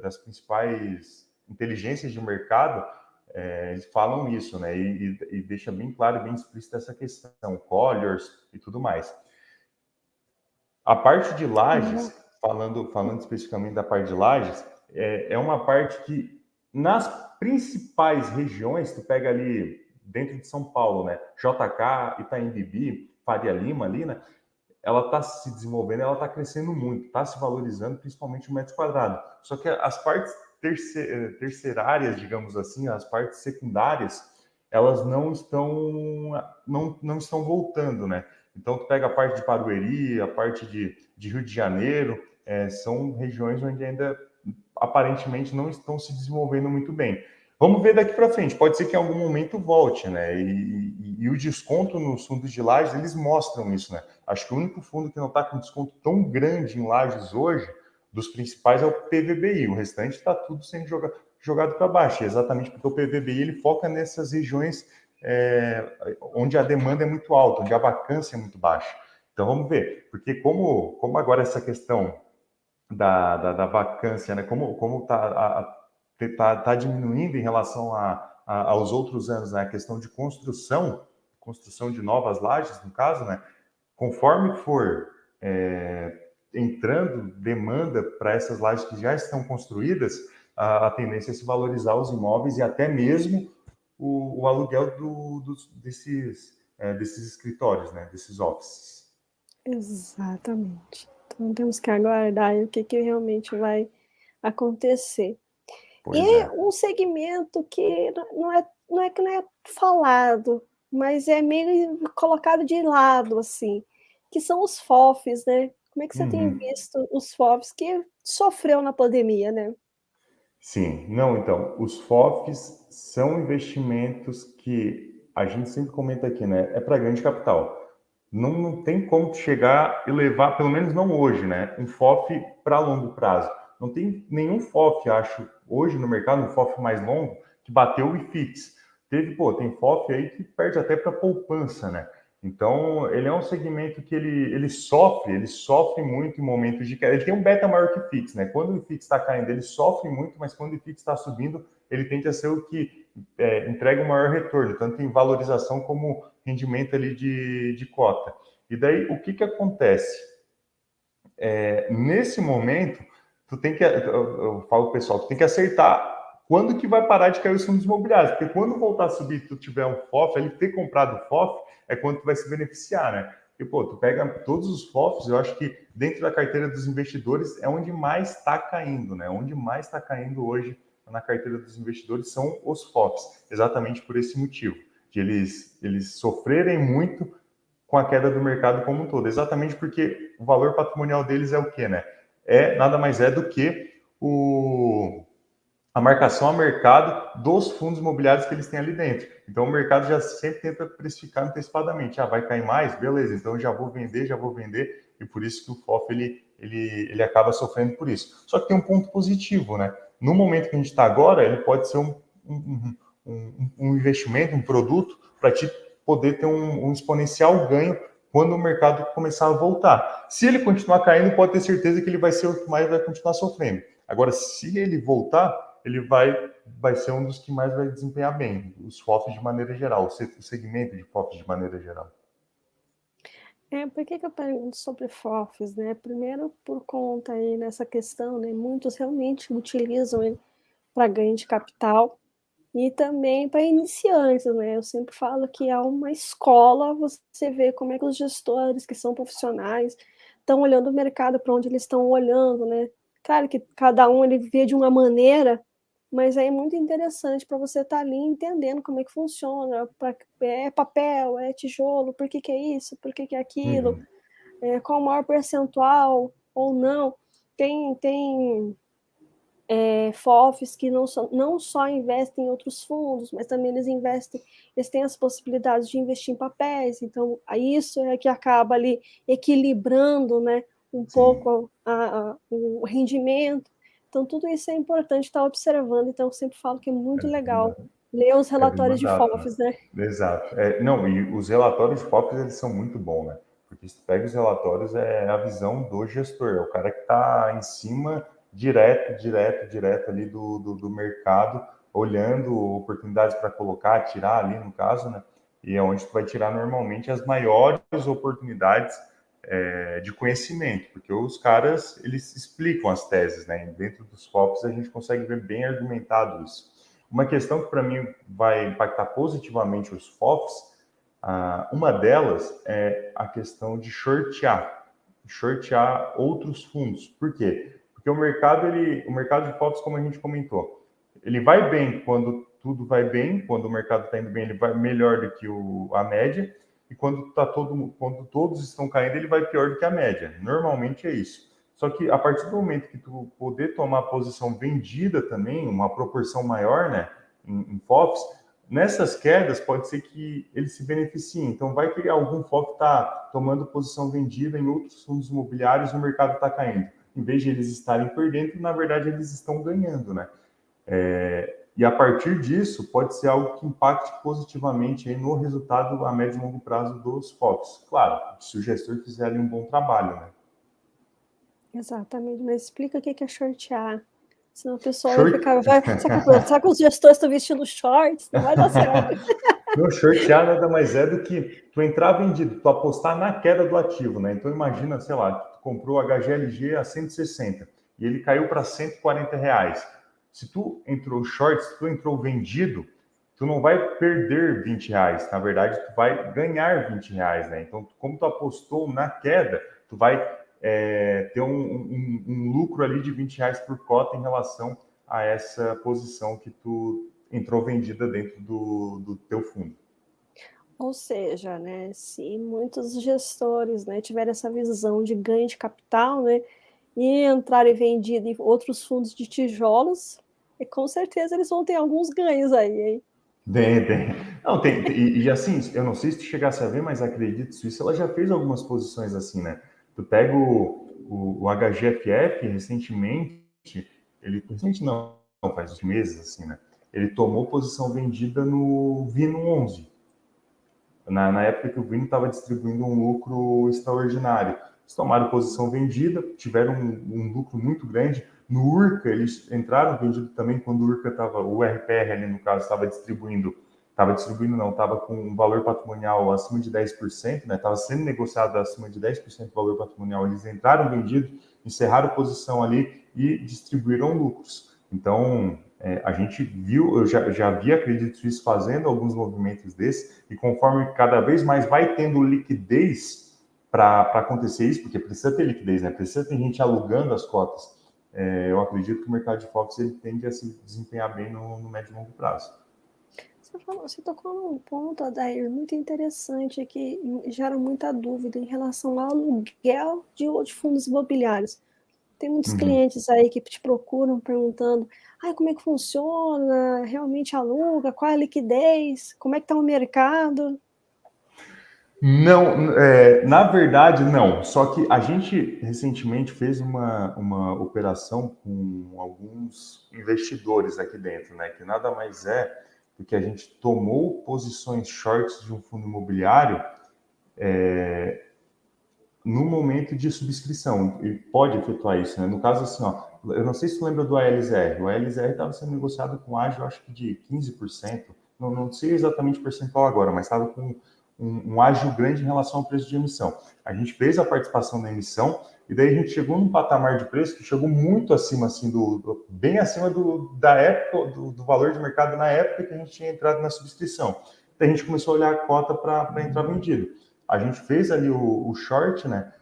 S2: das principais inteligências de mercado, eles falam isso, né? E deixa bem claro e bem explícita essa questão, Colliers e tudo mais. A parte de lajes, falando especificamente da parte de lajes, é uma parte que nas principais regiões, tu pega ali dentro de São Paulo, né? JK, Itaim Bibi, Faria Lima ali, né? Ela está se desenvolvendo, ela está crescendo muito, está se valorizando, principalmente o metro quadrado. Só que as partes terceirárias, digamos assim, as partes secundárias, elas não estão voltando, né? Então, tu pega a parte de Barueri, a parte de Rio de Janeiro, são regiões onde ainda aparentemente não estão se desenvolvendo muito bem. Vamos ver daqui para frente. Pode ser que em algum momento volte, né? E o desconto nos fundos de lajes, eles mostram isso, né? Acho que o único fundo que não está com desconto tão grande em lajes hoje, dos principais, é o PVBI. O restante está tudo sendo jogado para baixo. Exatamente porque o PVBI ele foca nessas regiões onde a demanda é muito alta, onde a vacância é muito baixa. Então vamos ver, porque como agora essa questão da vacância, né? Como tá diminuindo em relação aos outros anos, né? A questão de construção de novas lajes, no caso, né? Conforme for entrando demanda para essas lajes que já estão construídas, a tendência é se valorizar os imóveis e até mesmo o aluguel desses escritórios, né? Desses offices.
S1: Exatamente. Então temos que aguardar o que realmente vai acontecer.
S2: Pois
S1: E
S2: é.
S1: um segmento que não é que não é falado, mas é meio colocado de lado, assim, que são os FOFs, né? Como é que você tem
S2: Uhum.
S1: visto os FOFs que sofreu na pandemia, né?
S2: Sim, não, então, os FOFs são investimentos que a gente sempre comenta aqui, né? É para grande capital. Não tem como chegar e levar, pelo menos não hoje, né? Um FOF para longo prazo. Não tem nenhum FOF, acho, hoje no mercado, um FOF mais longo, que bateu o IFIX. Tem FOF aí que perde até para poupança, né? Então, ele é um segmento que ele sofre muito em momentos de queda. Ele tem um beta maior que o FIX, né? Quando o IFIX está caindo, ele sofre muito, mas quando o IFIX está subindo, ele tende a ser o que entrega o maior retorno, tanto em valorização como rendimento ali de cota. E daí, o que acontece? Nesse momento, eu falo pro pessoal, tu tem que acertar quando que vai parar de cair os fundos imobiliários, porque quando voltar a subir, tu tiver um FOF, ele ter comprado o FOF, é quando tu vai se beneficiar, né? E, pô, tu pega todos os FOFs, eu acho que dentro da carteira dos investidores é onde mais está caindo, né? Onde mais está caindo hoje na carteira dos investidores são os FOFs, exatamente por esse motivo, de eles sofrerem muito com a queda do mercado como um todo, exatamente porque o valor patrimonial deles é o quê, né? Nada mais é do que a marcação a mercado dos fundos imobiliários que eles têm ali dentro. Então o mercado já sempre tenta precificar antecipadamente. Vai cair mais? Beleza, então eu já vou vender, e por isso que o FOF ele acaba sofrendo por isso. Só que tem um ponto positivo, né? No momento que a gente está agora, ele pode ser um investimento, um produto para te poder ter um exponencial ganho quando o mercado começar a voltar. Se ele continuar caindo, pode ter certeza que ele vai ser o que mais vai continuar sofrendo. Agora, se ele voltar, ele vai ser um dos que mais vai desempenhar bem, os FOFs de maneira geral, o segmento de FOFs de maneira geral.
S1: Por que eu pergunto sobre FOFs, né? Primeiro, por conta aí nessa questão, né? Muitos realmente utilizam ele para ganho de capital e também para iniciantes, né? Eu sempre falo que é uma escola, você vê como é que os gestores que são profissionais estão olhando o mercado para onde eles estão olhando, né? Claro que cada um ele vê de uma maneira, mas é muito interessante para você estar ali entendendo como é que funciona, é papel, é tijolo, por que é isso, por que é aquilo.
S2: Uhum.
S1: qual o maior percentual ou não. Tem FOFs que não só investem em outros fundos, mas também eles têm as possibilidades de investir em papéis, então isso é que acaba ali equilibrando, né, um pouco o rendimento. Então, tudo isso é importante estar observando, então eu sempre falo que é muito legal ler os
S2: É bem
S1: relatórios de
S2: mandado, né?
S1: FOFs, né?
S2: Exato. Não, e os relatórios de FOPs, eles são muito bons, né? Porque se tu pega os relatórios, é a visão do gestor, é o cara que está em cima, direto ali do mercado, olhando oportunidades para colocar, tirar ali, no caso, né? E é onde tu vai tirar normalmente as maiores oportunidades de conhecimento, porque os caras, eles explicam as teses, né? E dentro dos FOPs a gente consegue ver bem argumentado isso. Uma questão que para mim vai impactar positivamente os FOFs, uma delas é a questão de shortear outros fundos. Por quê? Porque o mercado de FOFs, como a gente comentou, ele vai bem quando tudo vai bem, quando o mercado está indo bem, ele vai melhor do que a média, e quando todos estão caindo, ele vai pior do que a média. Normalmente é isso. Só que a partir do momento que tu poder tomar posição vendida também, uma proporção maior, né, em FOFs, nessas quedas pode ser que eles se beneficiem. Então vai que algum FOF está tomando posição vendida em outros fundos imobiliários e o mercado está caindo. Em vez de eles estarem perdendo, na verdade eles estão ganhando, né? E a partir disso pode ser algo que impacte positivamente aí no resultado a médio e longo prazo dos FOFs. Claro, se o gestor fizer ali um bom trabalho, né?
S1: Exatamente, mas explica o que é shortear. Senão a pessoa vai
S2: Short...
S1: ficar. Será que os gestores estão vestindo shorts? Não vai dar certo.
S2: Não, shortear nada mais é do que tu entrar vendido, tu apostar na queda do ativo, né? Então imagina, sei lá, tu comprou HGLG a 160 e ele caiu para R$ 140. Se tu entrou short, se tu entrou vendido, tu não vai perder R$ 20. Na verdade, tu vai ganhar R$ 20, né? Então, como tu apostou na queda, tu vai ter um lucro ali de R$ 20 por cota em relação a essa posição que tu entrou vendida dentro do teu fundo.
S1: Ou seja, né, se muitos gestores, né, tiverem essa visão de ganho de capital, né, e entrarem vendido em outros fundos de tijolos, com certeza eles vão ter alguns ganhos aí, hein?
S2: Tem. Não, e assim, eu não sei se tu chegasse a ver, mas acredito, Suíça, ela já fez algumas posições assim, né? Tu pega o HGFF recentemente, recente não, faz uns meses, assim, né? Ele tomou posição vendida no Vino 11, na época que o Vino estava distribuindo um lucro extraordinário. Eles tomaram posição vendida, tiveram um lucro muito grande. No Urca, eles entraram vendido também quando o Urca estava, o RPR ali no caso, estava com um valor patrimonial acima de 10%, né? Estava sendo negociado acima de 10% do valor patrimonial. Eles entraram vendido, encerraram posição ali e distribuíram lucros. Então, a gente viu, eu já vi a Credit Suisse fazendo alguns movimentos desses, e conforme cada vez mais vai tendo liquidez para acontecer isso, porque precisa ter liquidez, né? Precisa ter gente alugando as cotas. Eu acredito que o mercado de FOFs ele tende a se desempenhar bem no médio e longo prazo.
S1: Você tocou num ponto, Adair, muito interessante, que gera muita dúvida em relação ao aluguel de fundos imobiliários. Tem muitos clientes aí que te procuram perguntando, como é que funciona? Realmente aluga? Qual é a liquidez? Como é que está o mercado?
S2: Não, na verdade, não. Só que a gente recentemente fez uma operação com alguns investidores aqui dentro, né? Que nada mais é do que a gente tomou posições shorts de um fundo imobiliário no momento de subscrição. E pode efetuar isso, né? No caso, assim, ó, eu não sei se você lembra do ALZR. O ALZR estava sendo negociado com ágio, acho que de 15%. Não sei exatamente o percentual agora, mas estava com um ágio grande em relação ao preço de emissão. A gente fez a participação na emissão e daí a gente chegou num patamar de preço que chegou muito acima, assim, bem acima da época, do valor de mercado na época que a gente tinha entrado na subscrição. Daí a gente começou a olhar a cota para entrar vendido. A gente fez ali o short, né?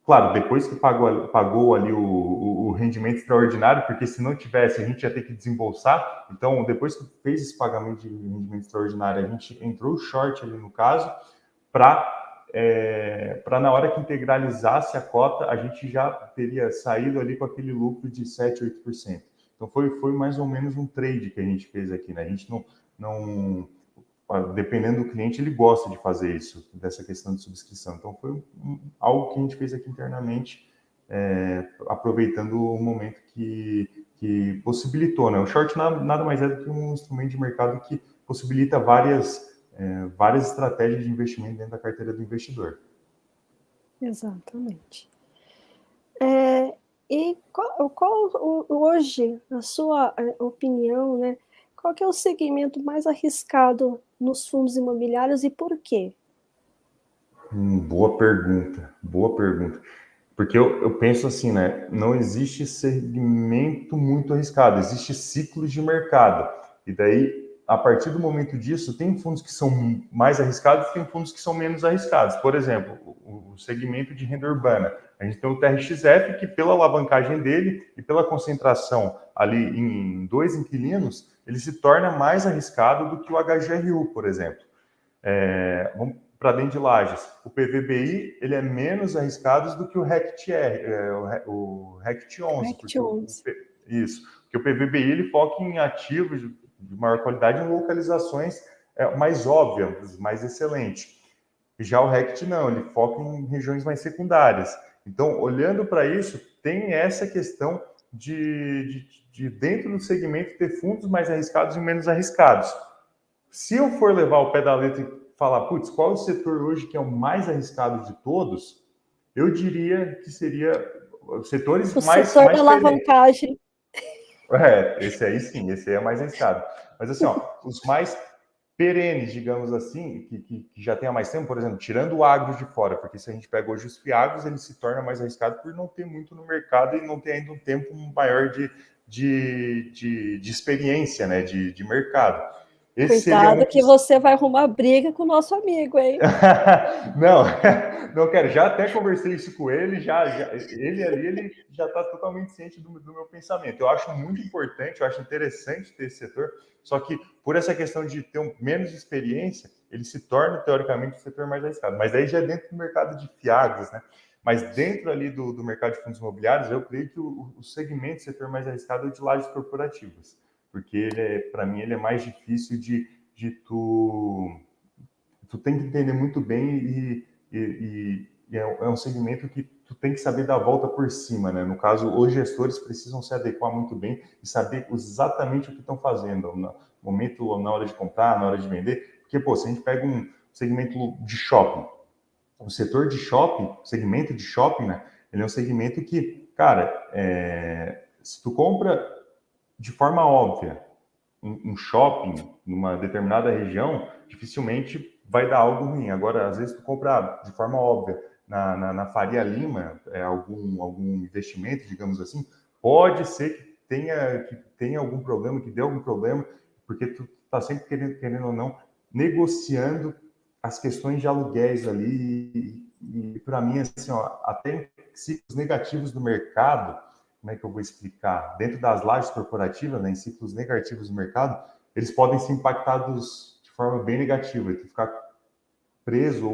S2: Claro, depois que pagou ali o rendimento extraordinário, porque se não tivesse, a gente ia ter que desembolsar. Então, depois que fez esse pagamento de rendimento extraordinário, a gente entrou short ali no caso, para para na hora que integralizasse a cota, a gente já teria saído ali com aquele lucro de 7, 8%. Então, foi mais ou menos um trade que a gente fez aqui, né? A gente não dependendo do cliente, ele gosta de fazer isso, dessa questão de subscrição. Então, foi algo que a gente fez aqui internamente, aproveitando o momento que possibilitou, né? O short nada mais é do que um instrumento de mercado que possibilita várias estratégias de investimento dentro da carteira do investidor.
S1: Exatamente. E qual hoje, na sua opinião, né, qual que é o segmento mais arriscado nos fundos imobiliários e por quê?
S2: Boa pergunta. Porque eu penso assim, né? Não existe segmento muito arriscado, existe ciclos de mercado. E daí, a partir do momento disso, tem fundos que são mais arriscados e tem fundos que são menos arriscados. Por exemplo, o segmento de renda urbana. A gente tem o TRXF, que pela alavancagem dele e pela concentração ali em 2 inquilinos, ele se torna mais arriscado do que o HGRU, por exemplo. Vamos para dentro de Lajes. O PVBI ele é menos arriscado do que o RECT-R, o RECT-11. Porque o PVBI ele foca em ativos de maior qualidade em localizações mais óbvias, mais excelentes. Já o RECT não, ele foca em regiões mais secundárias. Então, olhando para isso, tem essa questão de dentro do segmento ter fundos mais arriscados e menos arriscados. Se eu for levar o pé da letra e falar, putz, qual é o setor hoje que é o mais arriscado de todos, eu diria que seria os setores mais
S1: setor da alavancagem.
S2: Esse aí sim, esse aí é mais arriscado. Mas assim, os mais perenes, digamos assim, que já tem há mais tempo, por exemplo, tirando o agro de fora, porque se a gente pega hoje os fiagros, ele se torna mais arriscado por não ter muito no mercado e não ter ainda um tempo maior de experiência, né, de mercado.
S1: Cuidado que você vai arrumar briga com o nosso amigo, hein?
S2: não quero. Já até conversei isso com ele, ele já está totalmente ciente do meu pensamento. Eu acho muito importante, eu acho interessante ter esse setor, só que por essa questão de ter menos experiência, ele se torna, teoricamente, o setor mais arriscado. Mas aí já é dentro do mercado de fiagros, né? Mas dentro ali do mercado de fundos imobiliários, eu creio que o segmento, o setor mais arriscado é o de lajes corporativas. Porque para mim, ele é mais difícil de tu tem que entender muito bem e é um segmento que tu tem que saber dar a volta por cima, né? No caso, os gestores precisam se adequar muito bem e saber exatamente o que estão fazendo no momento, na hora de comprar, na hora de vender. Porque, pô, se a gente pega um segmento de shopping, o setor de shopping, o segmento de shopping, né? Ele é um segmento que, cara, se tu compra de forma óbvia um shopping numa determinada região, dificilmente vai dar algo ruim. Agora, às vezes, tu compra de forma óbvia na Faria Lima, algum investimento, digamos assim, pode ser que tenha algum problema, que dê algum problema, porque tu está sempre querendo ou não, negociando as questões de aluguéis ali. E para mim, assim, até ciclos negativos do mercado, como é que eu vou explicar? Dentro das lajes corporativas, né, em ciclos negativos do mercado, eles podem ser impactados de forma bem negativa, e ficar preso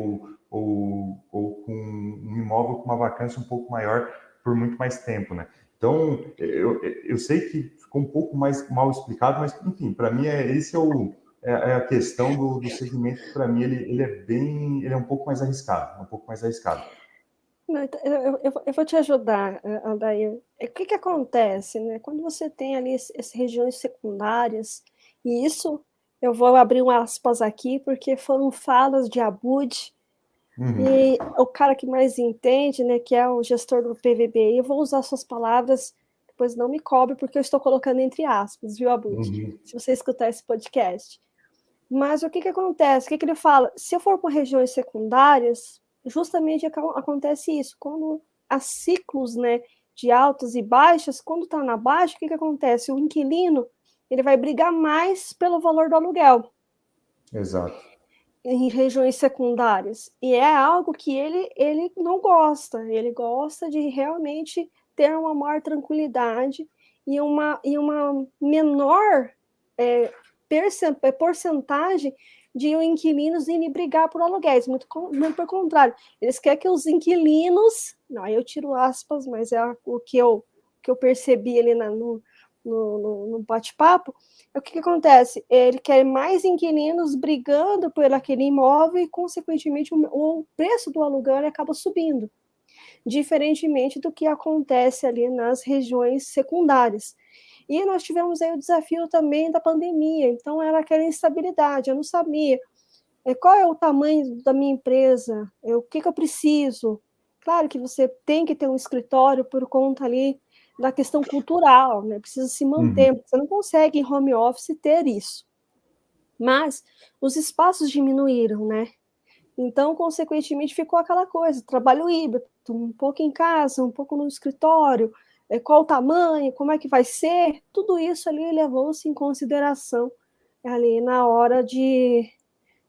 S2: ou com um imóvel com uma vacância um pouco maior por muito mais tempo, né? Então, eu sei que ficou um pouco mais mal explicado, mas, enfim, para mim, esse é a questão do segmento, que para mim, ele é um pouco mais arriscado,
S1: Não, então, eu vou te ajudar, Adair. O que acontece, né? Quando você tem ali essas regiões secundárias, e isso eu vou abrir um aspas aqui, porque foram falas de Abud, e o cara que mais entende, né, que é o gestor do PVBI, eu vou usar suas palavras, depois não me cobre, porque eu estou colocando entre aspas, viu, Abud? Se você escutar esse podcast. Mas o que acontece? O que ele fala? Se eu for para regiões secundárias, justamente acontece isso. Quando há ciclos, né, de altas e baixas, quando está na baixa, o que acontece? O inquilino ele vai brigar mais pelo valor do aluguel.
S2: Exato.
S1: Em regiões secundárias. E é algo que ele não gosta. Ele gosta de realmente ter uma maior tranquilidade e uma menor porcentagem de inquilinos irem brigar por aluguéis, muito pelo contrário, eles querem que os inquilinos, não, aí eu tiro aspas, mas é o que eu percebi ali no bate-papo, o que acontece? Ele quer mais inquilinos brigando por aquele imóvel e, consequentemente, o preço do aluguel acaba subindo, diferentemente do que acontece ali nas regiões secundárias. E nós tivemos aí o desafio também da pandemia, então era aquela instabilidade, eu não sabia qual é o tamanho da minha empresa, o que eu preciso. Claro que você tem que ter um escritório por conta ali da questão cultural, né? Precisa se manter, você não consegue em home office ter isso. Mas os espaços diminuíram, né? Então, consequentemente, ficou aquela coisa, trabalho híbrido, um pouco em casa, um pouco no escritório, qual o tamanho, como é que vai ser, tudo isso ali levou-se em consideração ali na hora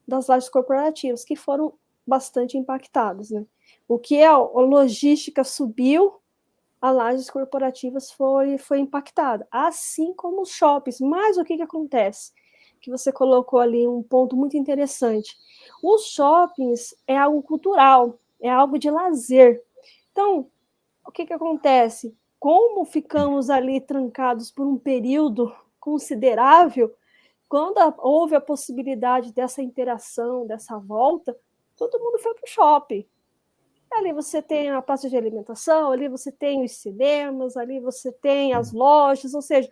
S1: das lajes corporativas, que foram bastante impactadas, né? O que a logística subiu, a lajes corporativas foi impactada, assim como os shoppings. Mas o que acontece? Que você colocou ali um ponto muito interessante. Os shoppings é algo cultural, é algo de lazer. Então, o que acontece? Como ficamos ali trancados por um período considerável, quando houve a possibilidade dessa interação, dessa volta, todo mundo foi para o shopping. Ali você tem a praça de alimentação, ali você tem os cinemas, ali você tem as lojas, ou seja,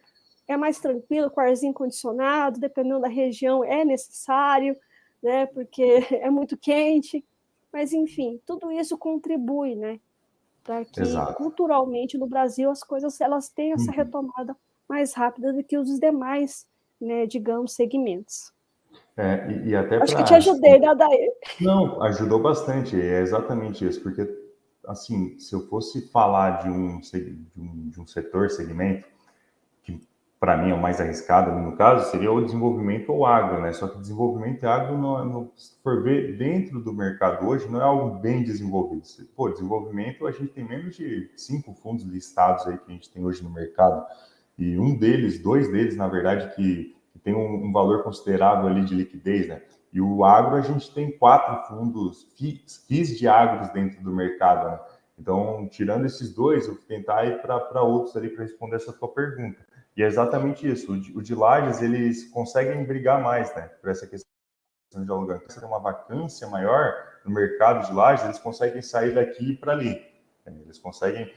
S1: é mais tranquilo, com arzinho condicionado, dependendo da região é necessário, né, porque é muito quente, mas enfim, tudo isso contribui, né, para que
S2: Exato.
S1: culturalmente no Brasil as coisas elas tenham essa retomada mais rápida do que os demais, né, digamos, segmentos.
S2: E até
S1: Acho que te
S2: para...
S1: ajudei, né, Adair?
S2: Não, ajudou bastante, é exatamente isso, porque, assim, se eu fosse falar de um setor, segmento, que para mim é o mais arriscado ali no caso, seria o desenvolvimento ou agro, né? Só que desenvolvimento e agro, se for ver dentro do mercado hoje, não é algo bem desenvolvido. Pô, desenvolvimento, a gente tem menos de 5 fundos listados aí que a gente tem hoje no mercado, e dois deles, na verdade, que tem um valor considerável ali de liquidez, né? E o agro, a gente tem 4 fundos FIIs de agros dentro do mercado, né? Então, tirando esses dois, eu vou tentar ir para outros ali para responder essa tua pergunta. E é exatamente isso. O de Lages, eles conseguem brigar mais, né? Por essa questão de aluguel. Se tem uma vacância maior no mercado de Lages, eles conseguem sair daqui para ali. Eles conseguem,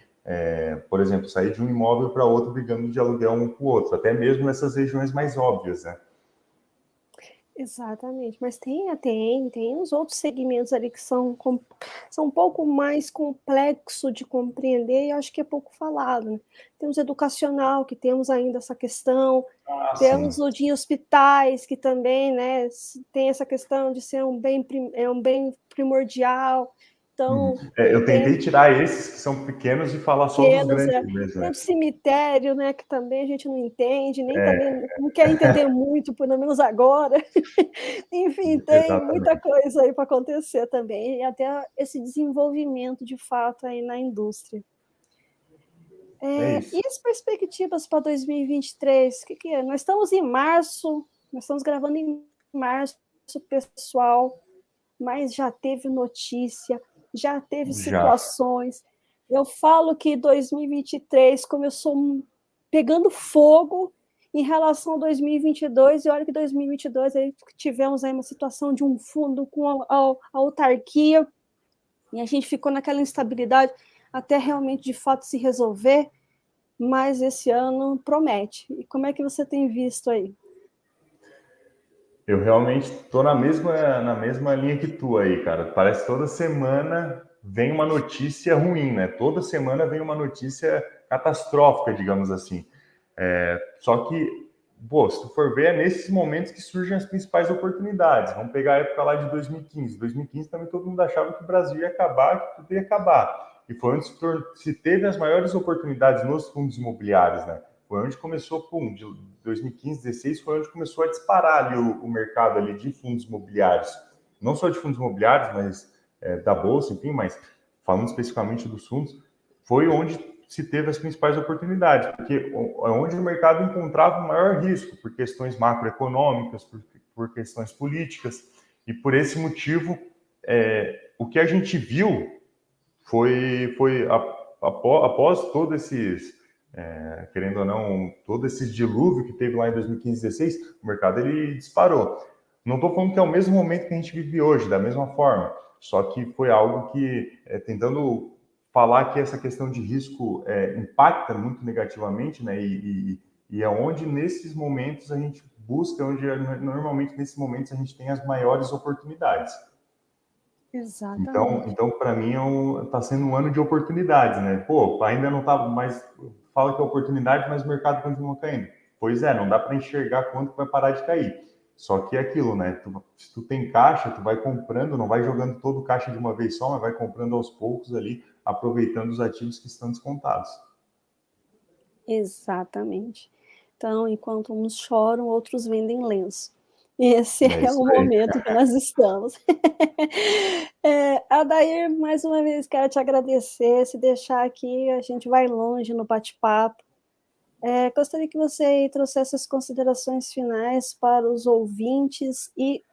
S2: por exemplo, sair de um imóvel para outro brigando de aluguel um com o outro, até mesmo nessas regiões mais óbvias, né?
S1: Exatamente, mas tem os outros segmentos ali que são um pouco mais complexo de compreender e acho que é pouco falado, né? Temos educacional, que temos ainda essa questão,
S2: Ah,
S1: temos
S2: sim.
S1: o de hospitais, que também, né, tem essa questão de ser um bem primordial, então
S2: Eu
S1: tem
S2: tentei tirar esses que são pequenos e falar só dos
S1: pequenos,
S2: grandes mesmo,
S1: tem
S2: né?
S1: o cemitério, né, que também a gente não entende, nem também não quer entender muito, pelo menos agora. Enfim, tem muita
S2: Exatamente.
S1: coisa aí para acontecer também, e até esse desenvolvimento de fato aí na indústria.
S2: É
S1: E
S2: isso.
S1: as perspectivas para 2023? O que é? Nós estamos em março, nós estamos gravando em março, pessoal, mas já teve notícia, já teve
S2: Já.
S1: situações. Eu falo que 2023 começou pegando fogo em relação a 2022, e olha que 2022 aí tivemos aí uma situação de um fundo com a autarquia, e a gente ficou naquela instabilidade até realmente de fato se resolver, mas esse ano promete. E como é que você tem visto aí?
S2: Eu realmente estou na mesma linha que tu aí, cara. Parece que toda semana vem uma notícia ruim, né? Toda semana vem uma notícia catastrófica, digamos assim. Só que, pô, se tu for ver, é nesses momentos que surgem as principais oportunidades. Vamos pegar a época lá de 2015. 2015 também todo mundo achava que o Brasil ia acabar, que tudo ia acabar. E foi onde se teve as maiores oportunidades nos fundos imobiliários, né? Foi onde começou, de 2015, 2016, foi onde começou a disparar ali o mercado ali de fundos imobiliários. Não só de fundos imobiliários, mas da Bolsa, enfim, mas falando especificamente dos fundos, foi onde se teve as principais oportunidades, porque é onde o mercado encontrava o maior risco, por questões macroeconômicas, por por questões políticas. E por esse motivo, o que a gente viu foi após todos esses, querendo ou não, todo esse dilúvio que teve lá em 2015, 2016, o mercado ele disparou. Não estou falando que é o mesmo momento que a gente vive hoje, da mesma forma, só que foi algo que, tentando falar que essa questão de risco impacta muito negativamente, né? E é onde nesses momentos a gente busca, onde normalmente nesses momentos a gente tem as maiores oportunidades.
S1: Exatamente.
S2: Então para mim está sendo um ano de oportunidades, né? Pô, ainda não está mais, fala que é oportunidade, mas o mercado continua caindo. Pois é, não dá para enxergar quanto vai parar de cair. Só que é aquilo, né? Se tu tem caixa, tu vai comprando, não vai jogando todo o caixa de uma vez só, mas vai comprando aos poucos ali, aproveitando os ativos que estão descontados.
S1: Exatamente. Então, enquanto uns choram, outros vendem lenço. Esse
S2: É
S1: é o
S2: isso aí.
S1: momento que nós estamos. Adair, mais uma vez quero te agradecer, se deixar aqui a gente vai longe no bate-papo. Gostaria que você trouxesse as considerações finais para os ouvintes e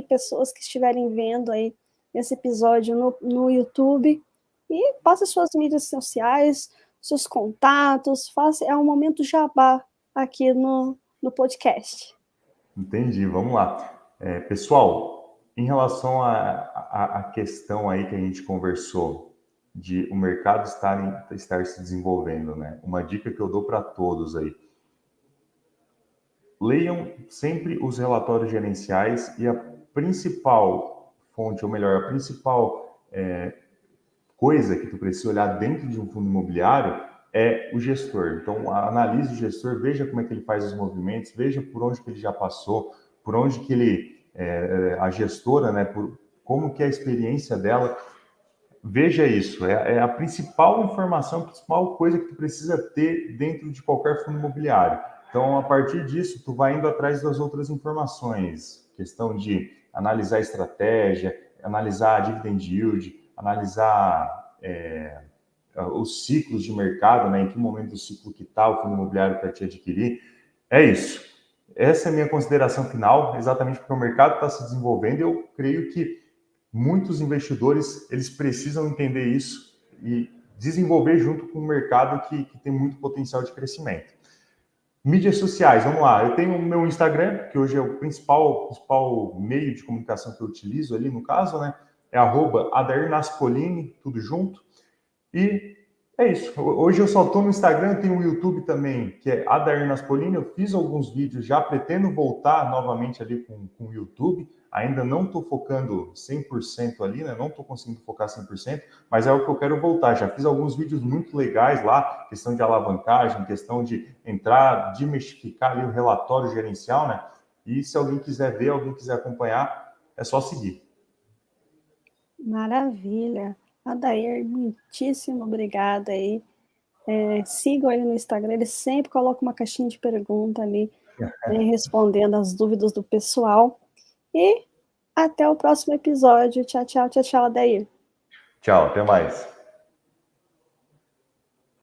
S1: pessoas que estiverem vendo aí esse episódio no YouTube, e passe suas mídias sociais, seus contatos, é um momento jabá aqui no podcast.
S2: Entendi, vamos lá. Pessoal, em relação à questão aí que a gente conversou, de o mercado estar se desenvolvendo, né? Uma dica que eu dou para todos aí. Leiam sempre os relatórios gerenciais e a principal fonte, ou melhor, a principal coisa que tu precisa olhar dentro de um fundo imobiliário é o gestor. Então, analise o gestor, veja como é que ele faz os movimentos, veja por onde que ele já passou, por onde que ele, a gestora, né, como que é a experiência dela. Veja isso, é a principal informação, a principal coisa que tu precisa ter dentro de qualquer fundo imobiliário. Então, a partir disso, tu vai indo atrás das outras informações, questão de analisar a estratégia, analisar a dividend yield, analisar os ciclos de mercado, né, em que momento do ciclo que está o fundo imobiliário para te adquirir. É isso. Essa é a minha consideração final, exatamente porque o mercado está se desenvolvendo e eu creio que muitos investidores eles precisam entender isso e desenvolver junto com o mercado que tem muito potencial de crescimento. Mídias sociais, vamos lá. Eu tenho o meu Instagram, que hoje é o principal meio de comunicação que eu utilizo ali, no caso, né? É @AdairNaspolini, tudo junto. E é isso. Hoje eu só estou no Instagram, tenho o YouTube também, que é Adair Naspolini. Eu fiz alguns vídeos já, pretendo voltar novamente ali com o YouTube. Ainda não estou focando 100% ali, né? Não estou conseguindo focar 100%, mas é o que eu quero voltar. Já fiz alguns vídeos muito legais lá, questão de alavancagem, questão de entrar, desmistificar ali o relatório gerencial, né? E se alguém quiser ver, alguém quiser acompanhar, é só seguir.
S1: Maravilha. Adair, muitíssimo obrigada aí. Sigam ele no Instagram, ele sempre coloca uma caixinha de pergunta ali, respondendo as dúvidas do pessoal. E até o próximo episódio. Tchau, tchau, tchau, tchau, Adair.
S2: Tchau, até mais.